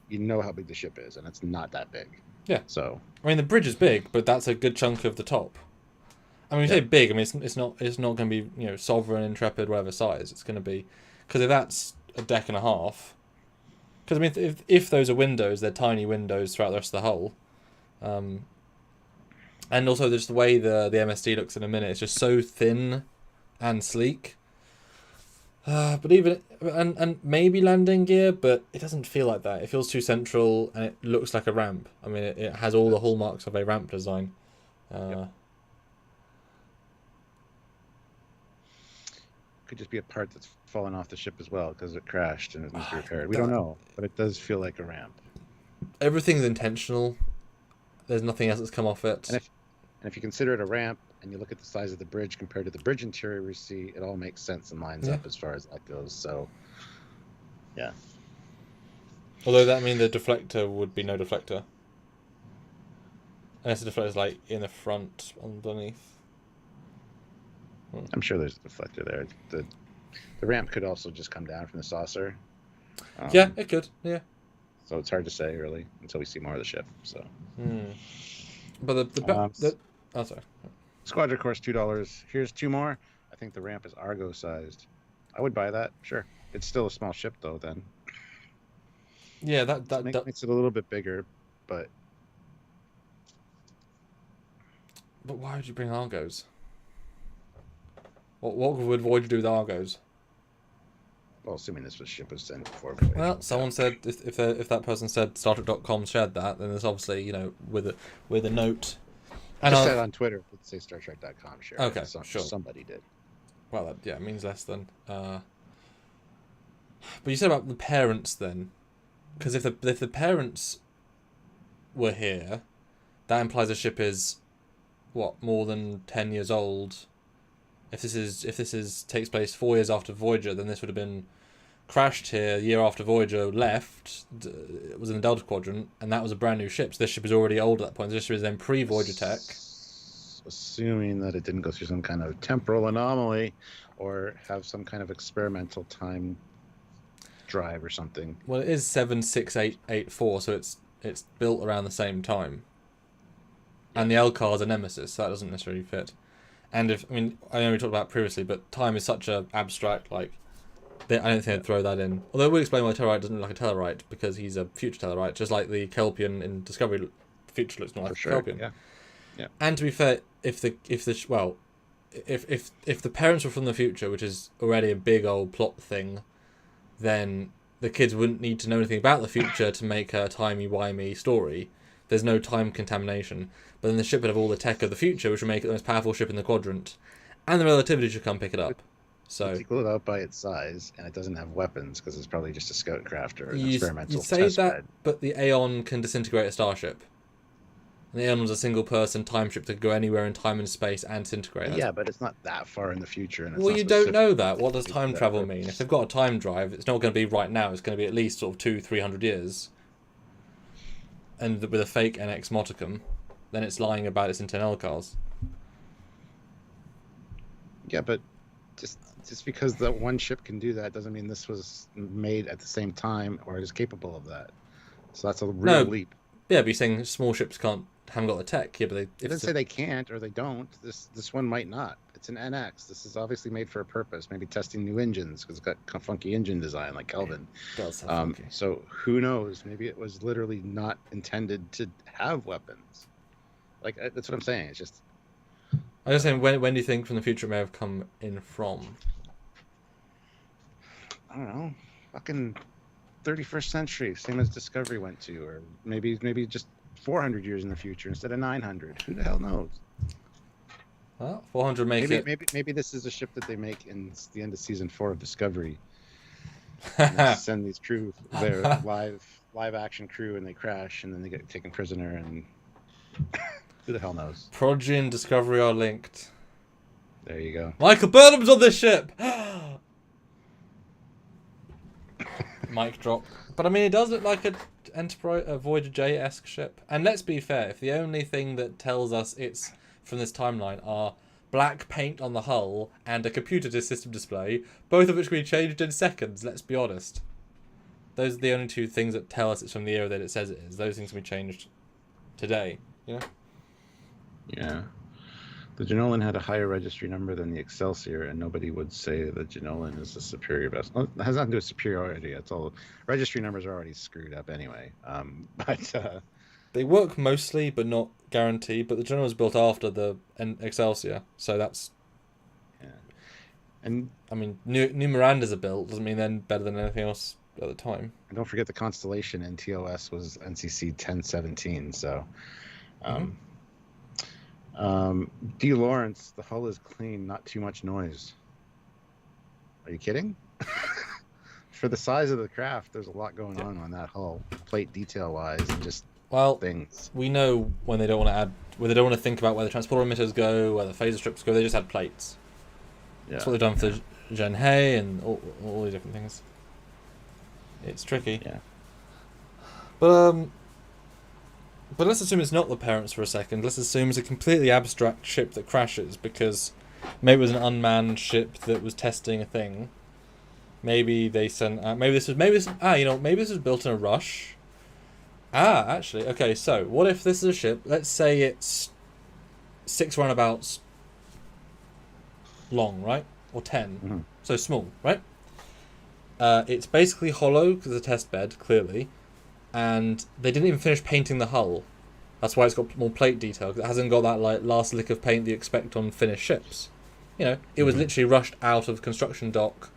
You know how big the ship is, and it's not that big. Yeah. So I mean, the bridge is big, but that's a good chunk of the top. I mean, when you say big, I mean it's not going to be Sovereign, Intrepid, whatever size. It's going to be, because if that's a deck and a half, because I mean if those are windows, they're tiny windows throughout the rest of the hull. And also just the way the MSD looks in a minute, it's just so thin and sleek. But even and maybe landing gear, but it doesn't feel like that. It feels too central, and it looks like a ramp. I mean, it has all the hallmarks of a ramp design. Could just be a part that's fallen off the ship as well because it crashed and it needs to be repaired. We don't know, but it does feel like a ramp. Everything's intentional. There's nothing else that's come off it. And if you consider it a ramp and you look at the size of the bridge compared to the bridge interior we see, it all makes sense and lines up as far as that goes. So, yeah. Although that means the deflector would be no deflector. Unless the deflector's like in the front underneath. I'm sure there's a deflector there. The ramp could also just come down from the saucer. Yeah, it could. Yeah. So it's hard to say really until we see more of the ship. So. But oh, sorry. Squadron course $2. Here's 2 more. I think the ramp is Argo sized. I would buy that. Sure. It's still a small ship though. Then. Yeah, that makes it a little bit bigger, but. But why would you bring Argos? What would Voyager do with Argos? Well, assuming this ship was sent before Voyager. Well, someone said if that person said StarTrek.com shared that, then there's obviously with a note. And I said on Twitter, let's say StarTrek.com shared. Okay, sure. Somebody did. Well, that means less than. But you said about the parents then, because if the parents were here, that implies the ship is, more than 10 years old. If this takes place 4 years after Voyager, then this would have been crashed here a year after Voyager left. It was in the Delta Quadrant, and that was a brand new ship. So this ship is already old at that point. This ship is then pre-Voyager tech. Assuming that it didn't go through some kind of temporal anomaly, or have some kind of experimental time drive or something. Well, it is 76884, so it's built around the same time. And the LCAR is a nemesis, so that doesn't necessarily fit. And I know we talked about it previously, but time is such a abstract, I don't think they'd throw that in. Although it would explain why Tellurite doesn't look like a Tellurite, because he's a future Tellurite, just like the Kelpian in Discovery future looks not like a Kelpian. Yeah. Yeah. And to be fair, if the parents were from the future, which is already a big old plot thing, then the kids wouldn't need to know anything about the future to make a timey-wimey story. There's no time contamination. But then the ship would have all the tech of the future, which would make it the most powerful ship in the quadrant. And the relativity should come pick it up. So it's equal it out by its size, and it doesn't have weapons because it's probably just a scout craft or an you experimental say test that, bed. but the Aeon can disintegrate a starship. And the Aeon was a single-person time ship that could go anywhere in time and space and disintegrate. Yeah, but it's not that far in the future. And it's Well, not you don't specific. know that. What does time travel mean? If they've got a time drive, it's not going to be right now. It's going to be at least sort of 200-300 years. And with a fake NX modicum, then it's lying about its internal cars. Yeah, but just because that one ship can do that doesn't mean this was made at the same time or is capable of that. So that's a real leap. Yeah, but you're saying small ships haven't got the tech. Yeah, but It doesn't say they can't or they don't. This one might not. It's an NX. This is obviously made for a purpose. Maybe testing new engines because it's got a funky engine design like Kelvin. It does have funky. So who knows? Maybe it was literally not intended to have weapons. Like that's what I'm saying. It's just. I was saying, when do you think from the future it may have come in from? I don't know. Fucking 31st century, same as Discovery went to, or maybe just 400 years in the future instead of 900. Who the hell knows? Well, 400 maybe this is a ship that they make in the end of season 4 of Discovery. And they send these crew, their live action crew, and they crash, and then they get taken prisoner, and who the hell knows? Prodigy and Discovery are linked. There you go. Michael Burnham's on this ship. Mic drop. But I mean, it does look like a Voyager J-esque ship. And let's be fair, if the only thing that tells us it's from this timeline are black paint on the hull and a computer system display, both of which can be changed in seconds, let's be honest. Those are the only two things that tell us it's from the era that it says it is. Those things can be changed today, you know? Yeah. The Janolan had a higher registry number than the Excelsior, and nobody would say that Janolan is a superior vessel. It has nothing to do with superiority. It's all registry numbers are already screwed up anyway. But they work mostly, but not guaranteed. But the Janolan was built after the Excelsior, so that's. Yeah. And I mean, new Mirandas are built doesn't mean they're better than anything else at the time. And don't forget the Constellation in TOS was NCC 1017. So. D. Lawrence, the hull is clean, not too much noise. Are you kidding? For the size of the craft, there's a lot going on that hull, plate detail wise, and just things. We know when they don't want to think about where the transporter emitters go, where the phaser strips go. They just add plates. Yeah. That's what they've done for Gen Hay and all these different things. It's tricky. Yeah. But let's assume it's not the parents for a second. Let's assume it's a completely abstract ship that crashes because maybe it was an unmanned ship that was testing a thing. Maybe they sent. Maybe this was built in a rush. Actually, okay. So what if this is a ship? Let's say it's 6 roundabouts long, right, or 10, Mm-hmm. so small, right? It's basically hollow because it's a test bed, clearly. And they didn't even finish painting the hull. That's why it's got more plate detail, because it hasn't got that last lick of paint that you expect on finished ships. You know, it was literally rushed out of construction dock.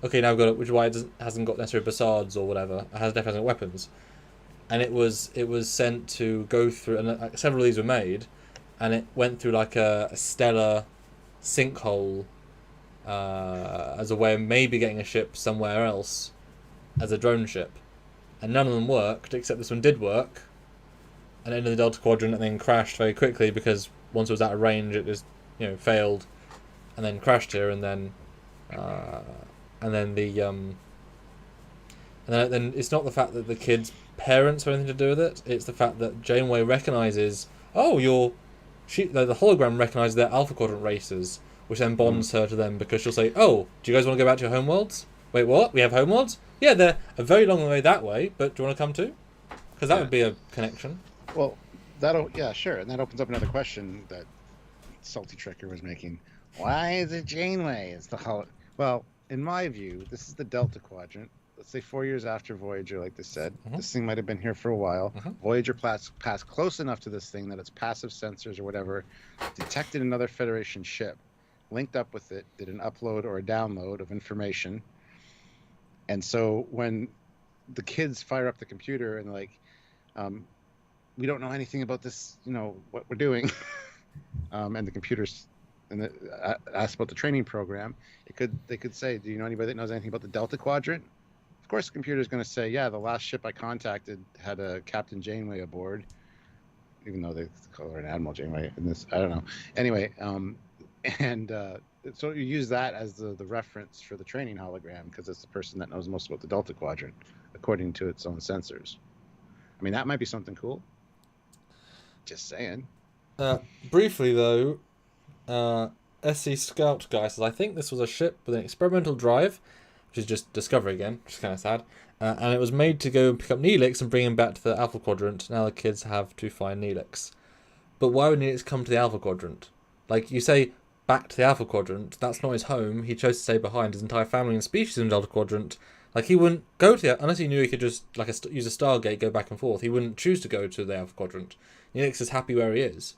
Okay, now I've got it, which is why it hasn't got necessarily basards or whatever. It definitely hasn't got weapons. And it was sent to go through, and several of these were made, and it went through like a stellar sinkhole as a way of maybe getting a ship somewhere else as a drone ship. And none of them worked, except this one did work. And ended the Delta Quadrant and then crashed very quickly because once it was out of range, it just failed, and then crashed here. And then it's not the fact that the kid's parents have anything to do with it. It's the fact that Janeway recognizes, the hologram recognizes their Alpha Quadrant racers, which then bonds her to them because she'll say, "Oh, do you guys want to go back to your homeworlds? Wait, what? We have homeworlds? Yeah, they're a very long way that way, but do you want to come too? Because that would be a connection." Well, sure. And that opens up another question that Salty Trekker was making. Why is it Janeway? It's the hull. Well, in my view, this is the Delta Quadrant. Let's say 4 years after Voyager, like they said. This thing might have been here for a while. Voyager passed close enough to this thing that its passive sensors or whatever detected another Federation ship, linked up with it, did an upload or a download of information. And so when the kids fire up the computer and like, we don't know anything about this, what we're doing, and the computers asked about the training program, they could say, do you know anybody that knows anything about the Delta Quadrant? Of course, the computer is going to say, yeah, the last ship I contacted had a Captain Janeway aboard, even though they call her an Admiral Janeway in this. I don't know. Anyway, so you use that as the reference for the training hologram because it's the person that knows most about the Delta Quadrant, according to its own sensors. I mean, that might be something cool. Just saying. Briefly, though, SC Scout guy says, I think this was a ship with an experimental drive, which is just Discovery again, which is kind of sad. And it was made to go and pick up Neelix and bring him back to the Alpha Quadrant. Now the kids have to find Neelix. But why would Neelix come to the Alpha Quadrant? Like, you say back to the Alpha Quadrant, that's not his home. He chose to stay behind. His entire family and species in the Delta Quadrant. Like, he wouldn't go to the... Unless he knew he could just, like, use a Stargate, go back and forth. He wouldn't choose to go to the Alpha Quadrant. Neelix is happy where he is.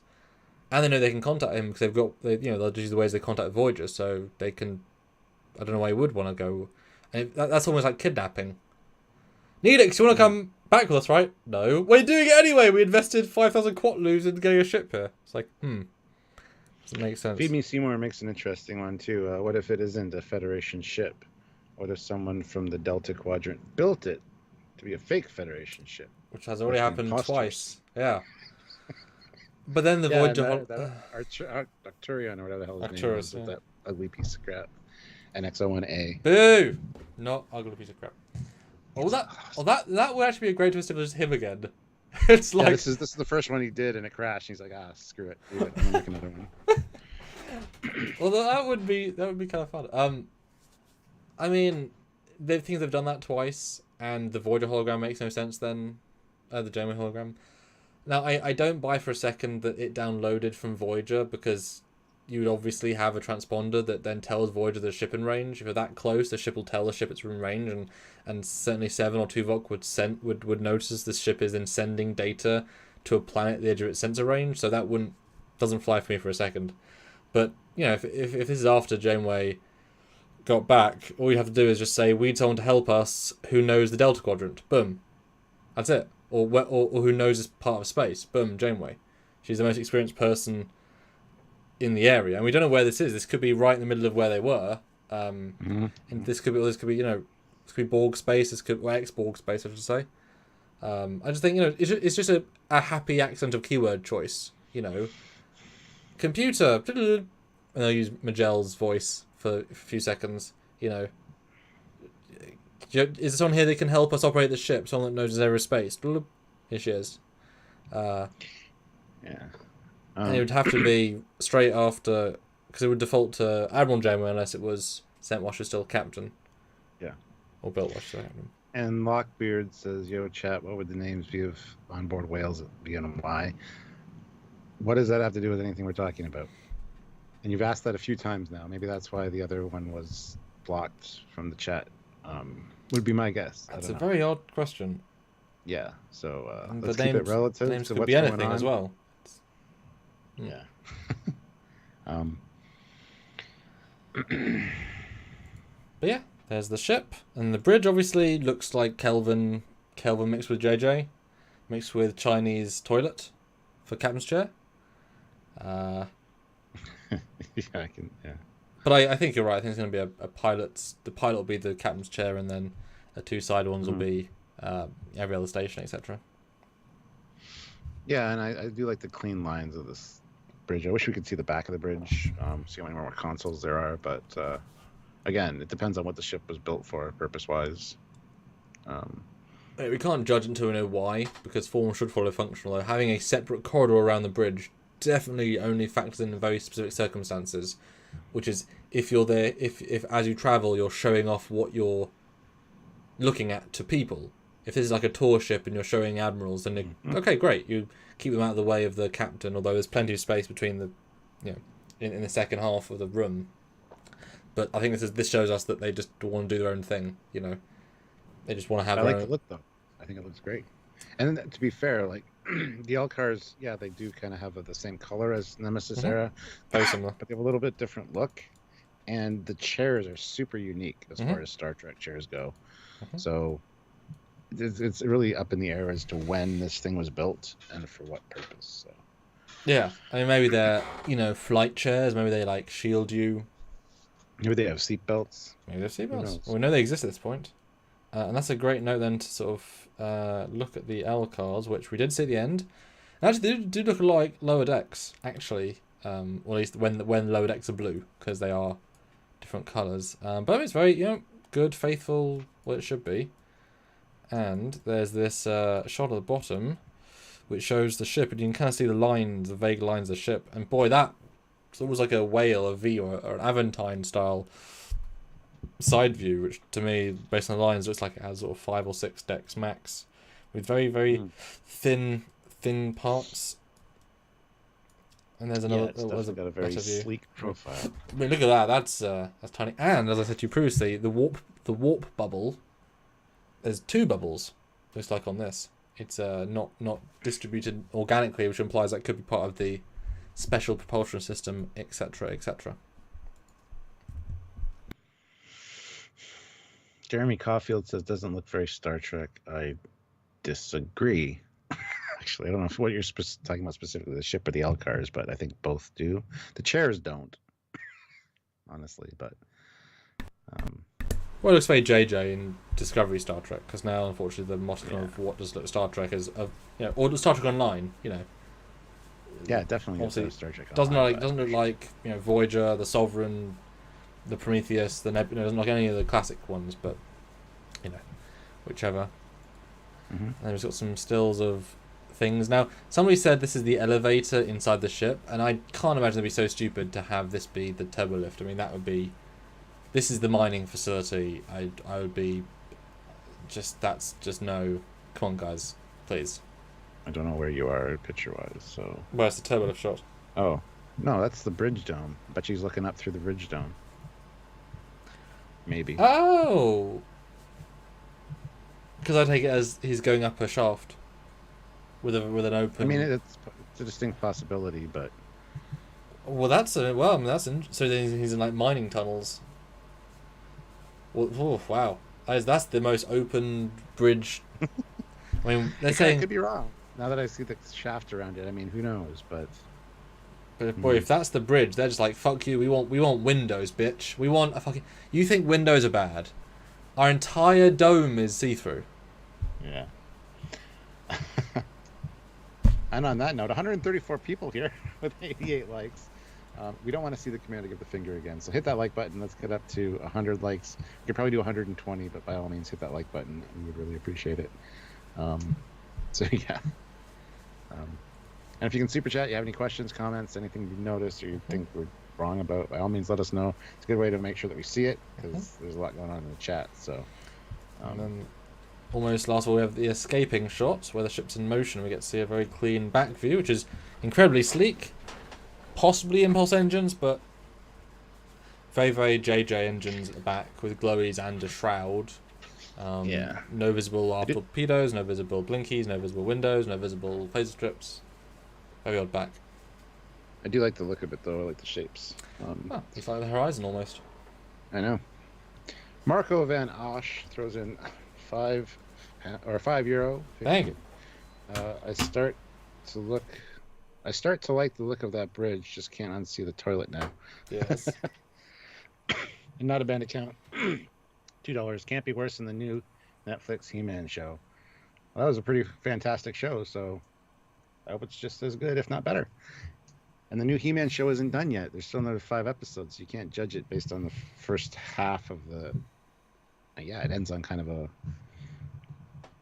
And they know they can contact him because they'll use the ways they contact Voyager, so they can... I don't know why he would want to go... And that's almost like kidnapping. Neelix, you want to come back with us, right? No. We're doing it anyway! We invested 5,000 quatloos in getting a ship here. It's like, doesn't make sense. Feed Me Seymour makes an interesting one, too. What if it isn't a Federation ship? What if someone from the Delta Quadrant built it to be a fake Federation ship? Which has already happened twice. Yeah. But then the Voyager... Arcturian, or whatever the hell his name was, with that ugly piece of crap. NX-01A. Boo! Not ugly piece of crap. That would actually be a great twist if it was him again. It's like... this is the first one he did, and it crashed. And he's like, screw it. I'm gonna make another one. Although that would be kind of fun. I mean, they've done that twice, and the Voyager hologram makes no sense then. The Janeway hologram. Now, I don't buy for a second that it downloaded from Voyager, because you would obviously have a transponder that then tells Voyager the ship in range. If you're that close, the ship will tell the ship it's in range, and certainly Seven or Tuvok would notice this ship is in sending data to a planet at the edge of its sensor range. So that doesn't fly for me for a second. But if this is after Janeway got back, all you have to do is just say we need someone to help us who knows the Delta Quadrant. Boom, that's it. Or who knows this part of space. Boom, Janeway. She's the most experienced person in the area, and we don't know where this is. This could be right in the middle of where they were. And this could be Borg space. This could ex-Borg space, I should say. I just think it's just a happy accident of keyword choice. Computer, and they'll use Magel's voice for a few seconds. Is there someone here that can help us operate the ship? Someone that knows aerospace. Here she is. Yeah. And it would have to be straight after, because it would default to Admiral Janeway unless it was sent while she was still captain. Yeah. Or built while she was captain. And Lockbeard says, yo, chat, what would the names be of onboard whales at BNY? What does that have to do with anything we're talking about? And you've asked that a few times now. Maybe that's why the other one was blocked from the chat. Would be my guess. That's a very odd question. Yeah, so let's keep it relative names to could what's be anything going on. as well. Yeah. But yeah, there's the ship, and the bridge obviously looks like Kelvin mixed with JJ, mixed with Chinese toilet for captain's chair. Yeah. But I think you're right. I think it's going to be a pilot's. The pilot will be the captain's chair, and then the two side ones will be every other station, etc. Yeah, and I do like the clean lines of this bridge. I wish we could see the back of the bridge, see how many more consoles there are. But again, it depends on what the ship was built for, purpose-wise. We can't judge until we know why, because form should follow function. Although having a separate corridor around the bridge definitely only factors in very specific circumstances, which is if you're there, if as you travel you're showing off what you're looking at to people. If this is like a tour ship and you're showing admirals, then okay, great, you keep them out of the way of the captain, although there's plenty of space between the, in the second half of the room. But I think this shows us that they just want to do their own thing. You know, they just want to have. I their like own... the look though. I think it looks great. And then, to be fair, like the L cars, yeah, they do kind of have the same color as Nemesis era, Very similar. but they have a little bit different look. And the chairs are super unique as far as Star Trek chairs go. So it's really up in the air as to when this thing was built and for what purpose. So. Yeah, I mean, maybe they're, you know, flight chairs. Maybe they like shield you. Maybe they have seat belts. Maybe they have seat belts. Well, we know they exist at this point. And that's a great note then to sort of look at the L cars, which we did see at the end. And actually, they do look a lot like lower decks, actually. Or at least when lower decks are blue, because they are different colours. But it's very, you know, good, faithful, what it should be. And there's this shot at the bottom, which shows the ship, and you can kind of see the lines, the vague lines of the ship. And boy, that's almost like a whale, a V, or an Aventine style side view, which to me, based on the lines, looks like it has sort of 5 or 6 decks max, with very, very thin parts. And there's another. It's definitely got a very sleek profile. I mean, look at that. That's tiny. And as I said to you previously, the warp bubble. There's 2 bubbles, just like on this. It's not distributed organically, which implies that could be part of the special propulsion system, etc., etc. Jeremy Caulfield says doesn't look very Star Trek. I disagree. Actually, I don't know what you're talking about specifically, the ship or the L cars, but I think both do. The chairs don't, honestly, but. Well, it looks very JJ in Discovery Star Trek, because now, unfortunately, the motto of what does look Star Trek is, you know, or Star Trek Online, you know. Yeah, definitely. Star Trek Online doesn't look like, you know, Voyager, the Sovereign, the Prometheus, the Nebula. Doesn't look like any of the classic ones, but you know, whichever. And then we've got some stills of things. Now, somebody said this is the elevator inside the ship, and I can't imagine it'd be so stupid to have this be the turbo lift. I mean, that would be. This is the mining facility. I would be. That's just no. Come on, guys, please. I don't know where you are picture-wise, so. Where's the turbo lift shot? Oh, no, that's the bridge dome. I bet she's looking up through the bridge dome. Maybe. Oh. Because I take it as he's going up a shaft. With an open. I mean, it's a distinct possibility, but. Well, so then he's in like mining tunnels. Well, oh, wow, that's the most open bridge. I mean, they're saying I could be wrong. Now that I see the shaft around it, I mean, who knows? But boy, if that's the bridge, they're just like, fuck you. We want windows, bitch. We want a fucking. You think windows are bad? Our entire dome is see-through. Yeah. And on that note, 134 people here with 88 likes. We don't want to see the commander give the finger again, so hit that like button. Let's get up to 100 likes. We could probably do 120, but by all means, hit that like button. We would really appreciate it. So yeah. And if you can super chat, you have any questions, comments, anything you noticed or you think we're wrong about, by all means, let us know. It's a good way to make sure that we see it, because there's a lot going on in the chat. So. And then, almost last of all, we have the escaping shots where the ship's in motion. We get to see a very clean back view, which is incredibly sleek. Possibly impulse engines, but very, very JJ engines at the back with glowies and a shroud. No visible torpedoes, no visible blinkies, no visible windows, no visible phaser strips. Very odd back. I do like the look of it, though. I like the shapes. It's like the horizon almost. I know. Marco Van Osh throws in €5. Thank you. I start to like the look of that bridge, just can't unsee the toilet now. Yes. And not a band account. $2. Can't be worse than the new Netflix He-Man show. Well, that was a pretty fantastic show, so I hope it's just as good, if not better. And the new He-Man show isn't done yet. There's still another 5 episodes. You can't judge it based on the first half of the... Yeah, it ends on kind of a...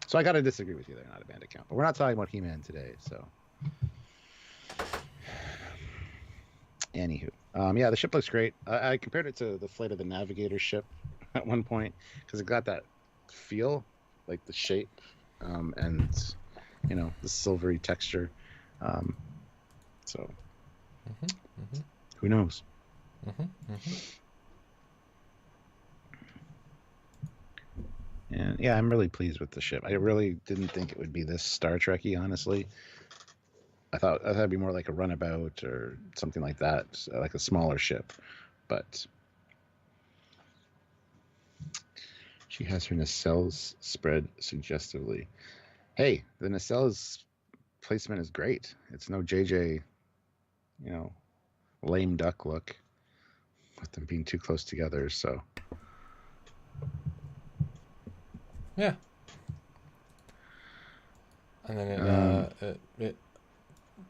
So I got to disagree with you there, not a band account. But we're not talking about He-Man today, so... Anywho, yeah, the ship looks great. I compared it to the Flight of the Navigator ship at one point because it got that feel, like the shape, and you know, the silvery texture. So, who knows? Yeah, I'm really pleased with the ship. I really didn't think it would be this Star Trekky, honestly. I thought it'd be more like a runabout or something like that, like a smaller ship. But she has her nacelles spread suggestively. Hey, the nacelles placement is great. It's no JJ, lame duck look with them being too close together. So yeah. And then it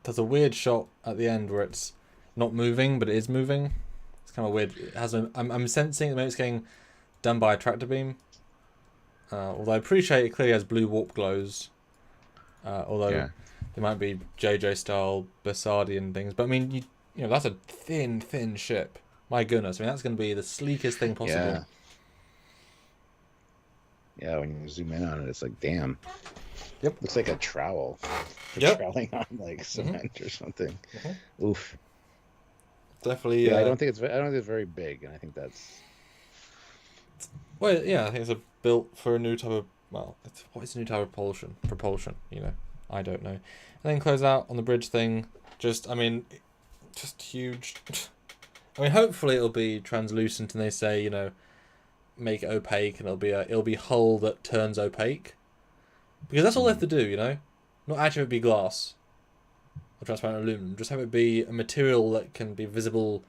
does a weird shot at the end where it's not moving, but it is moving. It's kind of weird. It has I'm sensing at the moment it's getting done by a tractor beam. Although I appreciate it clearly has blue warp glows. Although there might be JJ style Bassardian things, but I mean you know that's a thin ship. My goodness, I mean that's going to be the sleekest thing possible. Yeah, when you zoom in on it, it's like damn. Yep. Looks like a trowel. Yep. Troweling on like cement or something. Oof. Definitely. Yeah, I don't think it's very big, and I think that's. Well, yeah, I think it's built for a new type of. Well, what is a new type of propulsion? I don't know. And then close out on the bridge thing. Just huge. I mean, hopefully it'll be translucent, and they say make it opaque, and it'll be hull that turns opaque. Because that's all they have to do, Not actually have it be glass or transparent aluminum. Just have it be a material that can be visible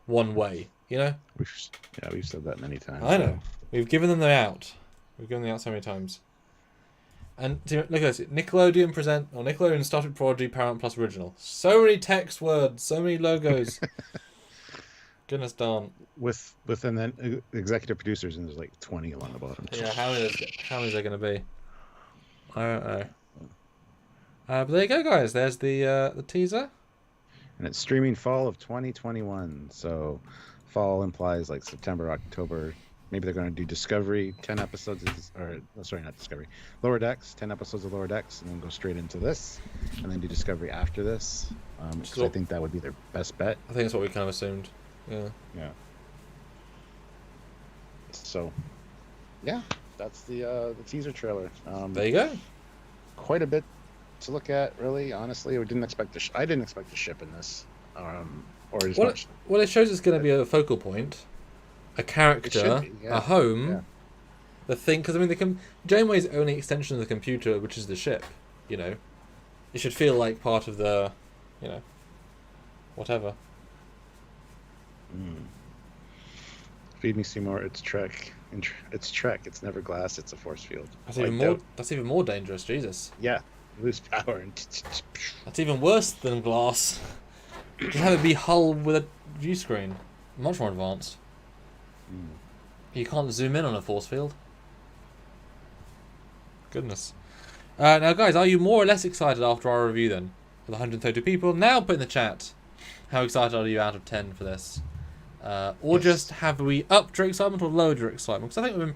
one way, We've said that many times. I know. We've given them the out. We've given them the out so many times. And look at this. Nickelodeon started Prodigy, Paramount Plus Original. So many text words, so many logos. Goodness darn. Within then executive producers, and there's like 20 along the bottom. Yeah, how many is there going to be? I don't know. But there you go, guys. There's the teaser. And it's streaming fall of 2021. So fall implies like September, October. Maybe they're going to do Discovery, 10 episodes, not Discovery, Lower Decks, 10 episodes of Lower Decks, and then go straight into this, and then do Discovery after this. Because I think that would be their best bet. I think that's what we kind of assumed. Yeah. Yeah. So, yeah, that's the teaser trailer. There you go. Quite a bit to look at, really. Honestly, I didn't expect the ship in this, or as much. Well, it shows it's going to be a focal point, a character, a home. Yeah. The thing, because I mean, the Janeway's only extension of the computer, which is the ship. It should feel like part of the, whatever. Feed me, Seymour. It's Trek. It's Trek. It's never glass. It's a force field. That's even more dangerous. Jesus. Yeah, lose power. That's even worse than glass. Just have it be hull with a view screen. Much more advanced. You can't zoom in on a force field. Goodness. Now, guys, are you more or less excited after our review then? For the 132 people, now put in the chat. How excited are you out of 10 for this? Or just have we upped your excitement or lowered your excitement? Because I think we've been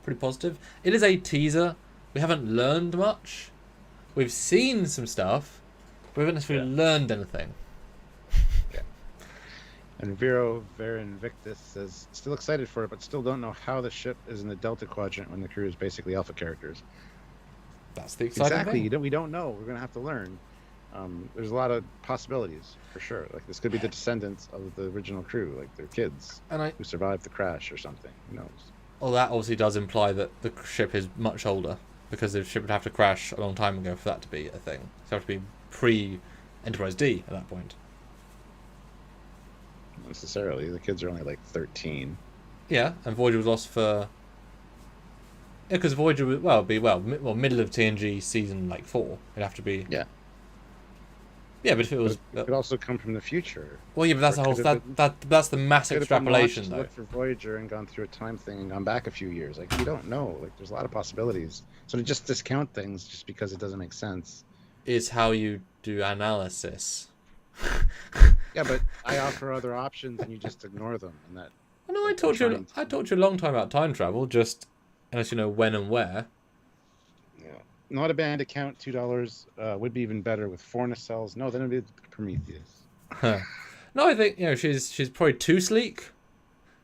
pretty positive. It is a teaser. We haven't learned much. We've seen some stuff, but we haven't necessarily learned anything. Yeah. And Vero Victus says, still excited for it, but still don't know how the ship is in the Delta Quadrant when the crew is basically alpha characters. That's the exciting thing. Exactly. We don't know. We're going to have to learn. There's a lot of possibilities, for sure. Like, this could be the descendants of the original crew, like their kids who survived the crash or something. Who knows? Well, that obviously does imply that the ship is much older, because the ship would have to crash a long time ago for that to be a thing. So it would have to be pre-Enterprise D at that point. Not necessarily. The kids are only like 13. Yeah, and Voyager was lost for... Yeah, because Voyager would middle of TNG season 4. It'd have to be... Yeah. Yeah, but if it was... It could also come from the future. Well, yeah, but that's the whole... That's the mass extrapolation, though. Looked for Voyager and gone through a time thing and gone back a few years. Like, you don't know. Like, there's a lot of possibilities. So to just discount things just because it doesn't make sense... is how you do analysis. Yeah, but I offer other options and you just ignore them. And that... No, I talked to you a long time about time travel, just... Unless you know when and where. Yeah. Not a band account, $2 would be even better with 4 nacelles. No, then it'd be Prometheus. No, I think she's probably too sleek.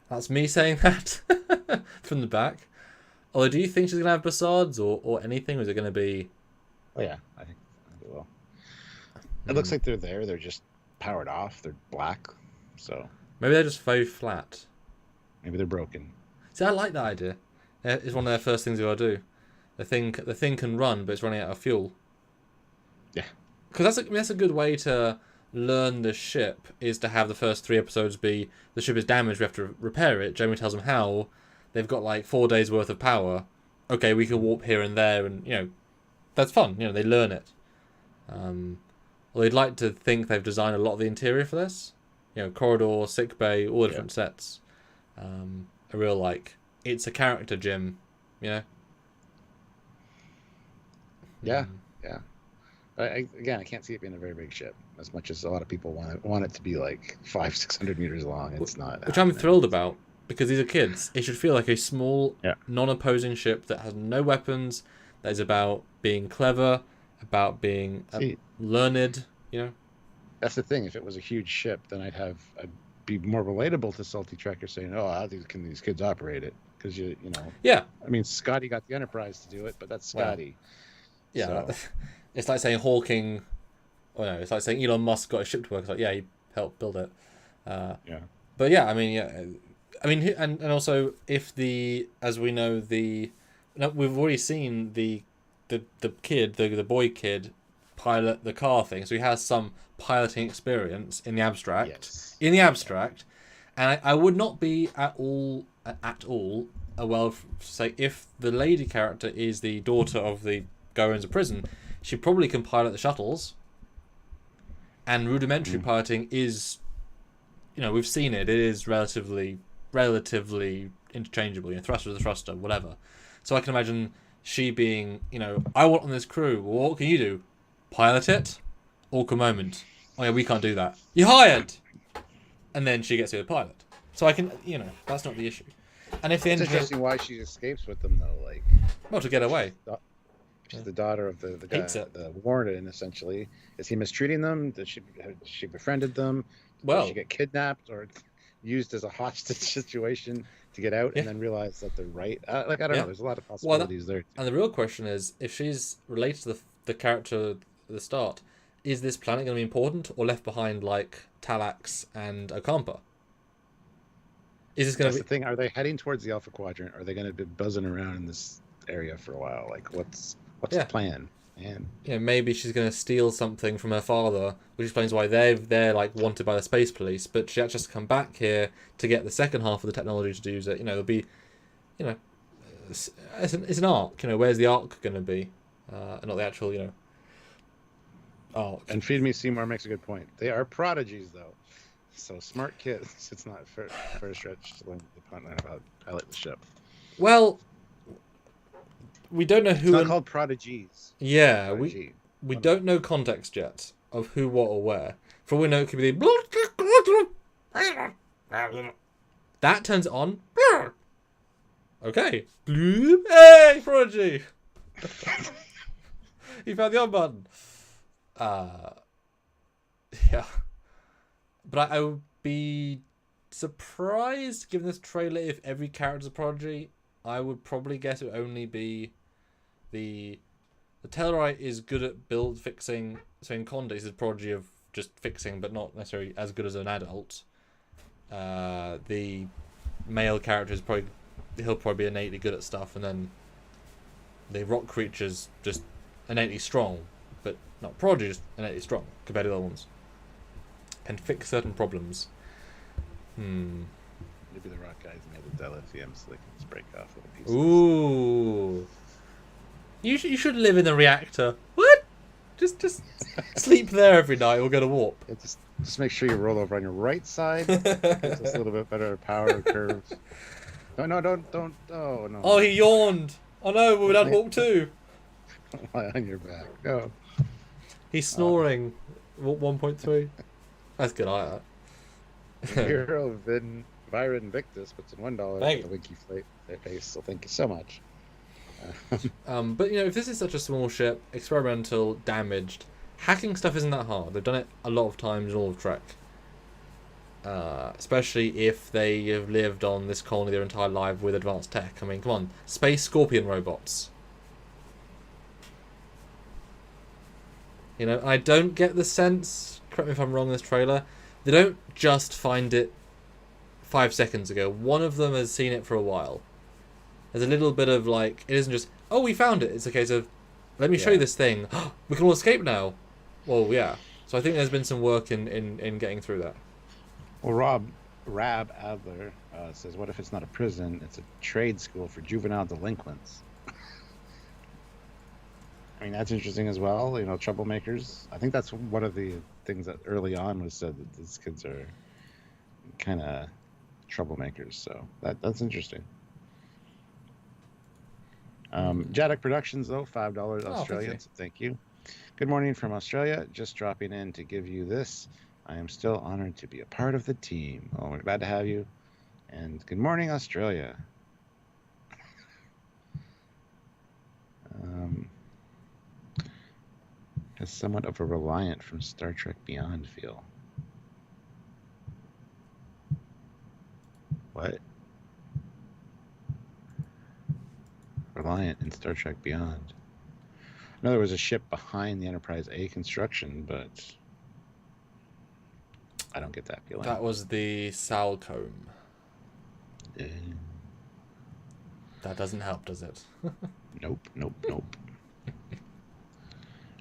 That's me saying that from the back. Although, do you think she's gonna have Bassards or anything, or is it gonna be? Oh yeah, I think it will. It looks like they're there. They're just powered off. They're black, so Maybe they're just very flat. maybe they're broken. See, I like that idea. It's one of their first things they gotta do. The thing can run, but it's running out of fuel. Yeah. Because that's a good way to learn the ship, is to have the first 3 episodes be the ship is damaged, we have to repair it. Jamie tells them how. They've got like 4 days worth of power. Okay, we can warp here and there, and that's fun. They learn it. Well, they'd like to think they've designed a lot of the interior for this. Corridor, sick bay, all the different sets. A real like it's a character gym. Yeah. Yeah. Again, I can't see it being a very big ship. As much as a lot of people want it to be like 500-600 meters long, it's not. Which I'm thrilled about, because these are kids. It should feel like a small, non-opposing ship that has no weapons. That is about being clever, about being learned. That's the thing. If it was a huge ship, then I'd be more relatable to Salty Trekker saying, "Oh, how can these kids operate it?" Because Yeah. I mean, Scotty got the Enterprise to do it, but that's Scotty. Yeah. So. It's like saying Hawking. Oh no, it's like saying Elon Musk got a ship to work. It's like, yeah, he helped build it. Yeah. But yeah, I mean, and also if as we know we've already seen the kid, the boy kid, pilot the car thing, so he has some piloting experience in the abstract. Yes. In the abstract, and I would not be at all say if the lady character is the daughter of the guy in prison, she probably can pilot the shuttles. And rudimentary piloting is, we've seen it. It is relatively interchangeable. Thruster to thruster, whatever. So I can imagine she being, I want on this crew. Well, what can you do? Pilot it? Awkward moment. Oh yeah, we can't do that. You're hired. And then she gets to be a pilot. So I can, that's not the issue. And if the it's interesting why she escapes with them though, like. Well, to get away. She's the daughter of the guy, the warden, essentially. Is he mistreating them? Did she befriended them? Did she get kidnapped or used as a hostage situation to get out and then realize that they're right? I don't know. There's a lot of possibilities there. And the real question is, if she's related to the character at the start, is this planet going to be important or left behind like Talax and Ocampa? Is this going to be... the thing. Are they heading towards the Alpha Quadrant? Or are they going to be buzzing around in this area for a while? Like, what's the plan? And maybe she's going to steal something from her father, which explains why they're like wanted by the space police. But she actually has to come back here to get the second half of the technology to use it. There'll be, it's an arc. Where's the arc going to be? And not the actual, arc. And Feed Me Seymour makes a good point. They are prodigies, though. So smart kids. It's not fair stretch to learn about pilot the ship. Well, we don't know who. It's not called prodigies. Yeah, Prodigy. we don't know context yet of who, what, or where. For all we know, it could be the. That turns it on. Okay. Hey, Prodigy. You found the on button. Yeah. But I would be surprised, given this trailer, if every character's a Prodigy. I would probably guess it would only be the Tellarite is good at build fixing. So in context, is a Prodigy of just fixing, but not necessarily as good as an adult. The male character is he'll probably be innately good at stuff, and then the rock creature's just innately strong, but not Prodigy, just innately strong compared to the other ones. Can fix certain problems. Maybe the rock guys made of dilithium so they can just break off little pieces. Ooh. You should live in a reactor. What? Just sleep there every night or go to warp. Yeah, just make sure you roll over on your right side. Gives us a little bit better power curves. No, don't. Oh, no. Oh, he yawned. Oh, no, we're down warp 2. Lie on your back. No. He's snoring. Warp 1.3. That's good, I like that. Hero Byron Victus puts in $1 for the Winky face, so thank you so much. But if this is such a small ship, experimental, damaged, hacking stuff isn't that hard. They've done it a lot of times in all of Trek. Especially if they have lived on this colony their entire life with advanced tech. I mean, come on, space scorpion robots. You know, I don't get the sense, correct me if I'm wrong in this trailer, they don't just find it 5 seconds ago. One of them has seen it for a while. There's a little bit of like, it isn't just, oh, we found it. It's a case of, let me show you this thing. We can all escape now. Well, yeah. So I think there's been some work in getting through that. Well, Rab Adler says, what if it's not a prison? It's a trade school for juvenile delinquents. I mean, that's interesting as well. You know, troublemakers. I think that's one of the things that early on was said that these kids are kind of troublemakers. So that's interesting. Jaddock Productions, though, $5 Australian. Thank you. Good morning from Australia. Just dropping in to give you this. I am still honored to be a part of the team. Oh, we're glad to have you. And good morning, Australia. Has somewhat of a Reliant from Star Trek Beyond feel. What? Reliant in Star Trek Beyond. I know there was a ship behind the Enterprise A construction, but I don't get that feeling. That was the Salcombe. That doesn't help, does it? Nope.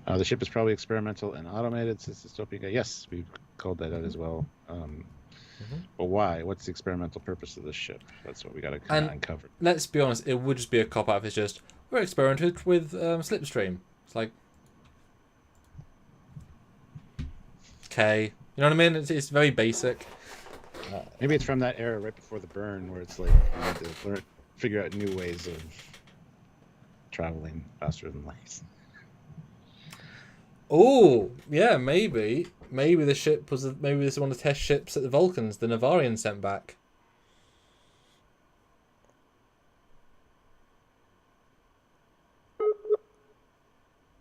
The ship is probably experimental and automated, says Dystopia. Yes, we've called that out as well. But why? What's the experimental purpose of this ship? That's what we got to kind of uncover. Let's be honest, it would just be a cop-out if it's just, we're experimenting with Slipstream. It's like, okay. You know what I mean? It's very basic. Maybe it's from that era right before the burn, where it's like you need to figure out new ways of traveling faster than light. Oh, yeah, maybe. Maybe the ship was. Maybe this is one of the test ships that the Vulcans, the Navarians, sent back.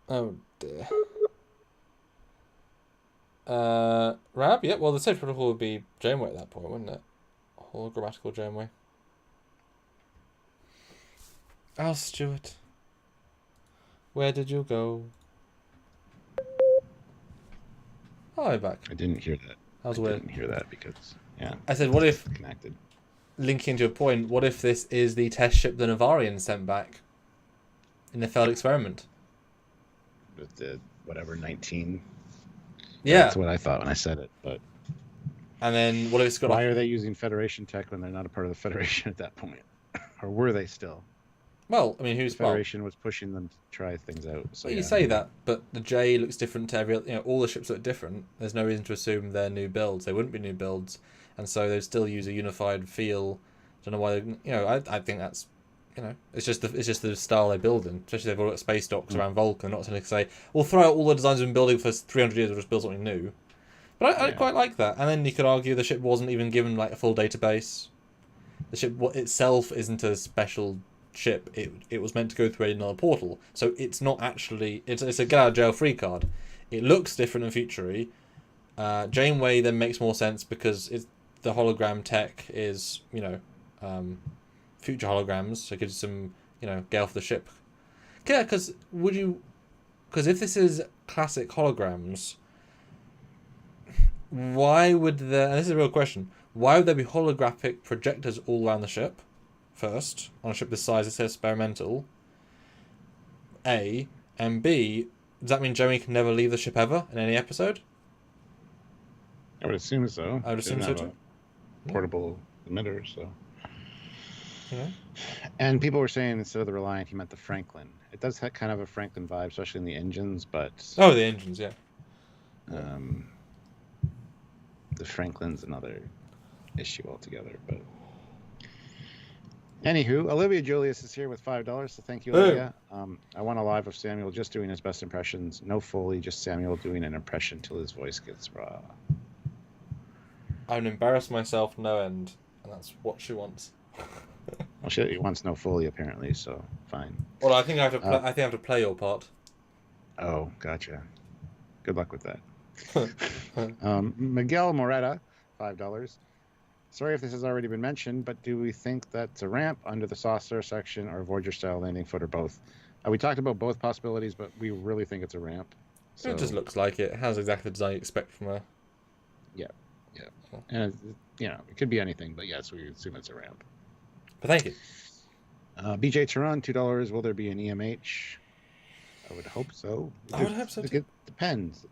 Oh dear. Rab? Yeah, well, the safe protocol would be Janeway at that point, wouldn't it? Hologrammatical Janeway. Al Stewart. Where did you go? Oh, I'm back. I didn't hear that. That was weird. I didn't hear that because, yeah. I said, what if, connected. linking to a point, what if this is the test ship the Navarians sent back in the failed experiment? With the, whatever, 19. Yeah. That's what I thought when I said it, but... And then, what if it's got... Why are they using Federation tech when they're not a part of the Federation at that point? Or were they still? Well, I mean, who's... The Federation was pushing them to try things out. So well, you say that, but the J looks different to every... You know, all the ships look different. There's no reason to assume they're new builds. They wouldn't be new builds. And so they still use a unified feel. Don't know why... You know, I think that's... You know, it's just the style they build in. Especially if they've all got space docks around Vulcan. Not something to say, we'll throw out all the designs we've been building for 300 years, we'll just build something new. But I quite like that. And then you could argue the ship wasn't even given like a full database. The ship itself isn't a special ship. It was meant to go through another portal. So it's not actually... It's a get out of jail free card. It looks different and future-y. Janeway then makes more sense because the hologram tech is, you know... future holograms, so it gives some, you know, gale for the ship. Yeah, because if this is classic holograms, why would there, and this is a real question, why would there be holographic projectors all around the ship, first, on a ship this size, it says experimental, A, and B, does that mean Joey can never leave the ship ever in any episode? I would assume so. I would assume so too. Portable emitter, so... Yeah. And people were saying instead of the Reliant, he meant the Franklin. It does have kind of a Franklin vibe, especially in the engines, but... Oh, the engines, yeah. The Franklin's another issue altogether, but... Anywho, Olivia Julius is here with $5, so thank you, Olivia. I want a live of Samuel just doing his best impressions. No Foley, just Samuel doing an impression till his voice gets raw. I would embarrass myself no end, and that's what she wants. Well, she wants no Foley apparently, so fine. Well, I think I have to play your part. Oh, gotcha. Good luck with that. Miguel Moreta, $5. Sorry if this has already been mentioned, but do we think that's a ramp under the saucer section or Voyager-style landing foot or both? We talked about both possibilities, but we really think it's a ramp. So, It just looks like it. It has exactly the design you expect from a... Yeah. And, it could be anything, but yes, we assume it's a ramp. But thank you. BJ Tehran, $2. Will there be an EMH? I would hope so. I would hope so too. It depends.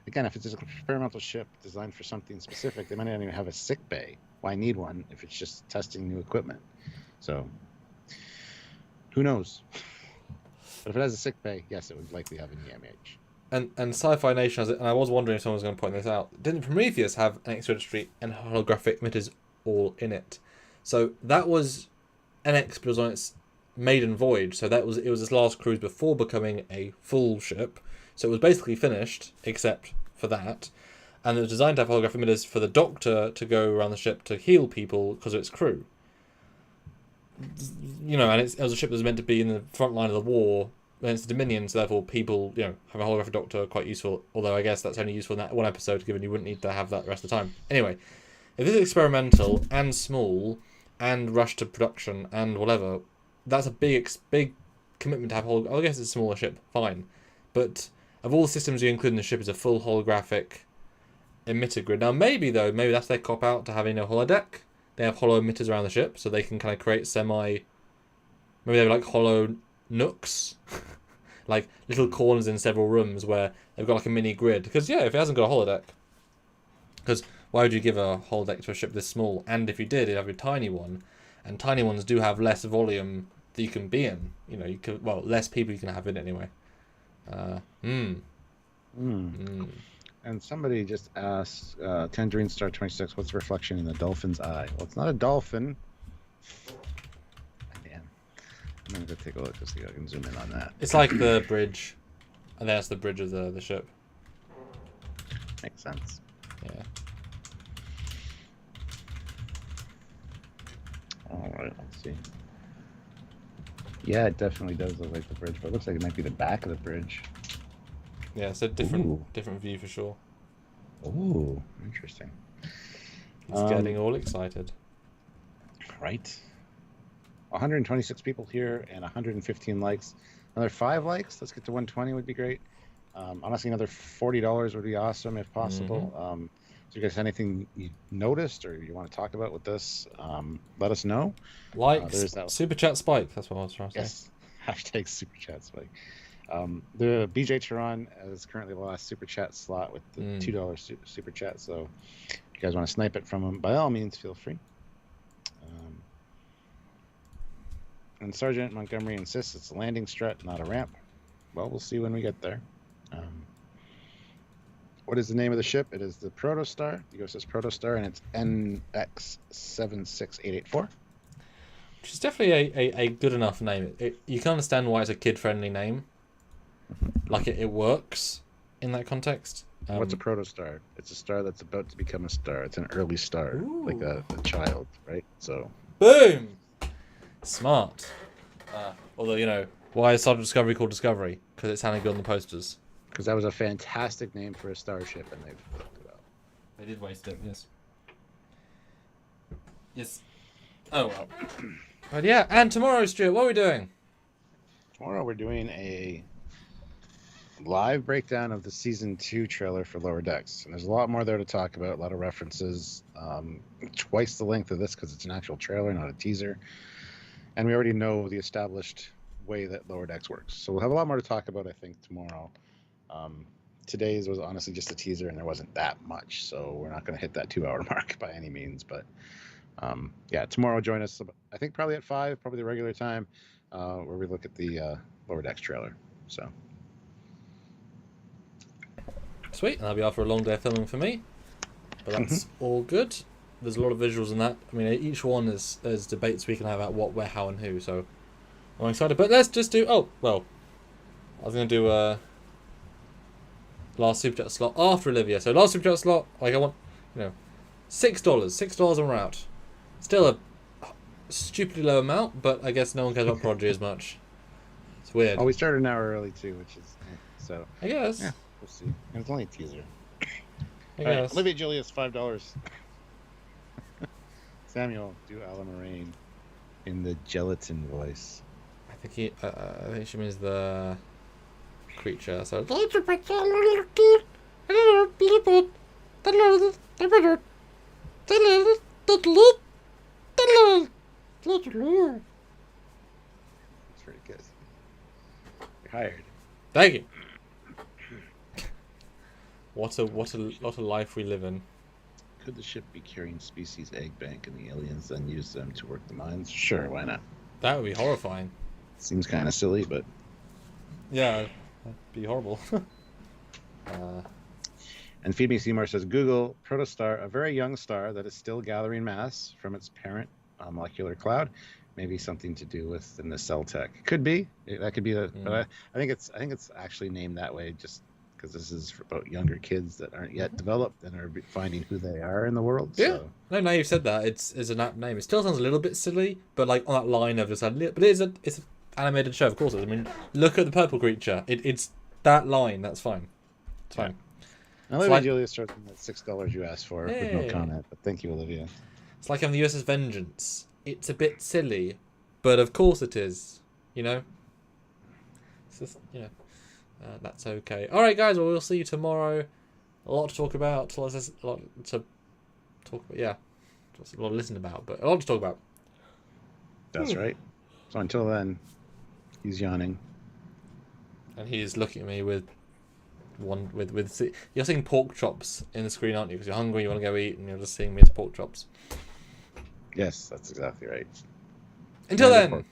Again, if it's an experimental ship designed for something specific, they might not even have a sick bay. Why need one if it's just testing new equipment? So, who knows? But if it has a sick bay, yes, it would likely have an EMH. And Sci-Fi Nation has it, and I was wondering if someone was going to point this out. Didn't Prometheus have an X registry and holographic emitters all in it? So that was NX, but it was on its maiden voyage. So it was its last cruise before becoming a full ship. So it was basically finished, except for that. And it was designed to have holographic emitters for the Doctor to go around the ship to heal people because of its crew. And it was a ship that was meant to be in the front line of the war. And it's the Dominion, so therefore people, have a holographic Doctor quite useful. Although I guess that's only useful in that one episode, given you wouldn't need to have that the rest of the time. Anyway, if this is experimental and small and rushed to production and whatever, that's a big commitment to have I guess it's a smaller ship, fine. But of all the systems you include in the ship is a full holographic emitter grid. Now maybe that's their cop out to having a holodeck. They have hollow emitters around the ship, so they can kind of create maybe they have like hollow nooks, like little corners in several rooms where they've got like a mini grid. Because if it hasn't got a holodeck, because why would you give a holodeck to a ship this small? And if you did, it'd have a tiny one, and tiny ones do have less volume that you can be in. Less people you can have in it anyway. And somebody just asked, Tangerine Star 26, what's the reflection in the dolphin's eye? Well, it's not a dolphin. Damn. I'm going to go take a look to see if I can zoom in on that. It's like the bridge. And that's the bridge of the ship. Makes sense. Yeah. Alright, let's see. Yeah, it definitely does look like the bridge, but it looks like it might be the back of the bridge. Yeah, it's a different view for sure. Ooh, interesting. It's getting all excited. Right. 126 people here and 115 likes. Another 5 likes. Let's get to 120 would be great. Honestly, another $40 would be awesome if possible. Mm-hmm. So you guys, anything you noticed or you want to talk about with this, let us know. Super Chat Spike. That's what I was trying to say. Yes, hashtag Super Chat Spike. The BJ Tehran is currently the last Super Chat slot with the $2 Super Chat. So if you guys want to snipe it from him, by all means, feel free. And Sergeant Montgomery insists it's a landing strut, not a ramp. Well, we'll see when we get there. What is the name of the ship? It is the Protostar, the USS Protostar, and it's NX76884. Which is definitely a good enough name. You can understand why it's a kid-friendly name. Like, it works in that context. What's a protostar? It's a star that's about to become a star. It's an early star, like a child, right? So. Boom! Smart. Although, why is Star Discovery called Discovery? Because it sounded good on the posters. Because that was a fantastic name for a starship, and they've fucked it up. They did waste it, yes. Yes. Oh, well. But yeah, and tomorrow, Stuart, what are we doing? Tomorrow we're doing a live breakdown of the Season 2 trailer for Lower Decks. And there's a lot more there to talk about, a lot of references. Twice the length of this because it's an actual trailer, not a teaser. And we already know the established way that Lower Decks works. So we'll have a lot more to talk about, I think, tomorrow. Today's was honestly just a teaser, and there wasn't that much. So we're not going to hit that 2-hour mark by any means. But yeah, tomorrow join us, I think probably at 5, probably the regular time, where we look at the Lower Decks trailer. So. Sweet, that'll be after a long day of filming for me. But that's all good. There's a lot of visuals in that. I mean, each one there's debates we can have about what, where, how, and who. So I'm excited. But let's just do. Oh well, I was gonna do last super chat slot after Olivia. So last super chat slot, like I want, $6 en route. Still a stupidly low amount, but I guess no one cares about Prodigy as much. It's weird. Oh, we started an hour early too, which is so. I guess. Yeah, we'll see. And it's only a teaser. I All right, guess. Olivia Julius, $5. Samuel, do Alamarain in the gelatin voice. I think she means the creature. So. That's pretty good. You're hired. Thank you. What a life we live in. Could the ship be carrying species egg bank and the aliens then use them to work the mines? Sure, why not? That would be horrifying. Seems kind of silly, but... Yeah, that'd be horrible. And Feed Me Seymour says, Google Protostar, a very young star that is still gathering mass from its parent molecular cloud. Maybe something to do with in the cell tech. Could be. That could be the. But I think it's actually named that way just because this is about younger kids that aren't yet developed and are finding who they are in the world. Yeah. So. No, now you've said that, it's an apt name. It still sounds a little bit silly, but like on that line of just but it's an animated show, of course. I mean, look at the purple creature. It's that line. That's fine. It's fine. Olivia like, Julia starts at $6 you asked for with no comment, but thank you, Olivia. It's like having the USS Vengeance. It's a bit silly, but of course it is. You know. It's just that's okay. All right, guys. Well, we'll see you tomorrow. A lot to talk about. A lot to talk about. Yeah, just a lot to listen about, but a lot to talk about. That's right. So until then, he's yawning, and he's looking at me with you're seeing pork chops in the screen, aren't you? Because you're hungry, you want to go eat, and you're just seeing me as pork chops. Yes, that's exactly right. Until then.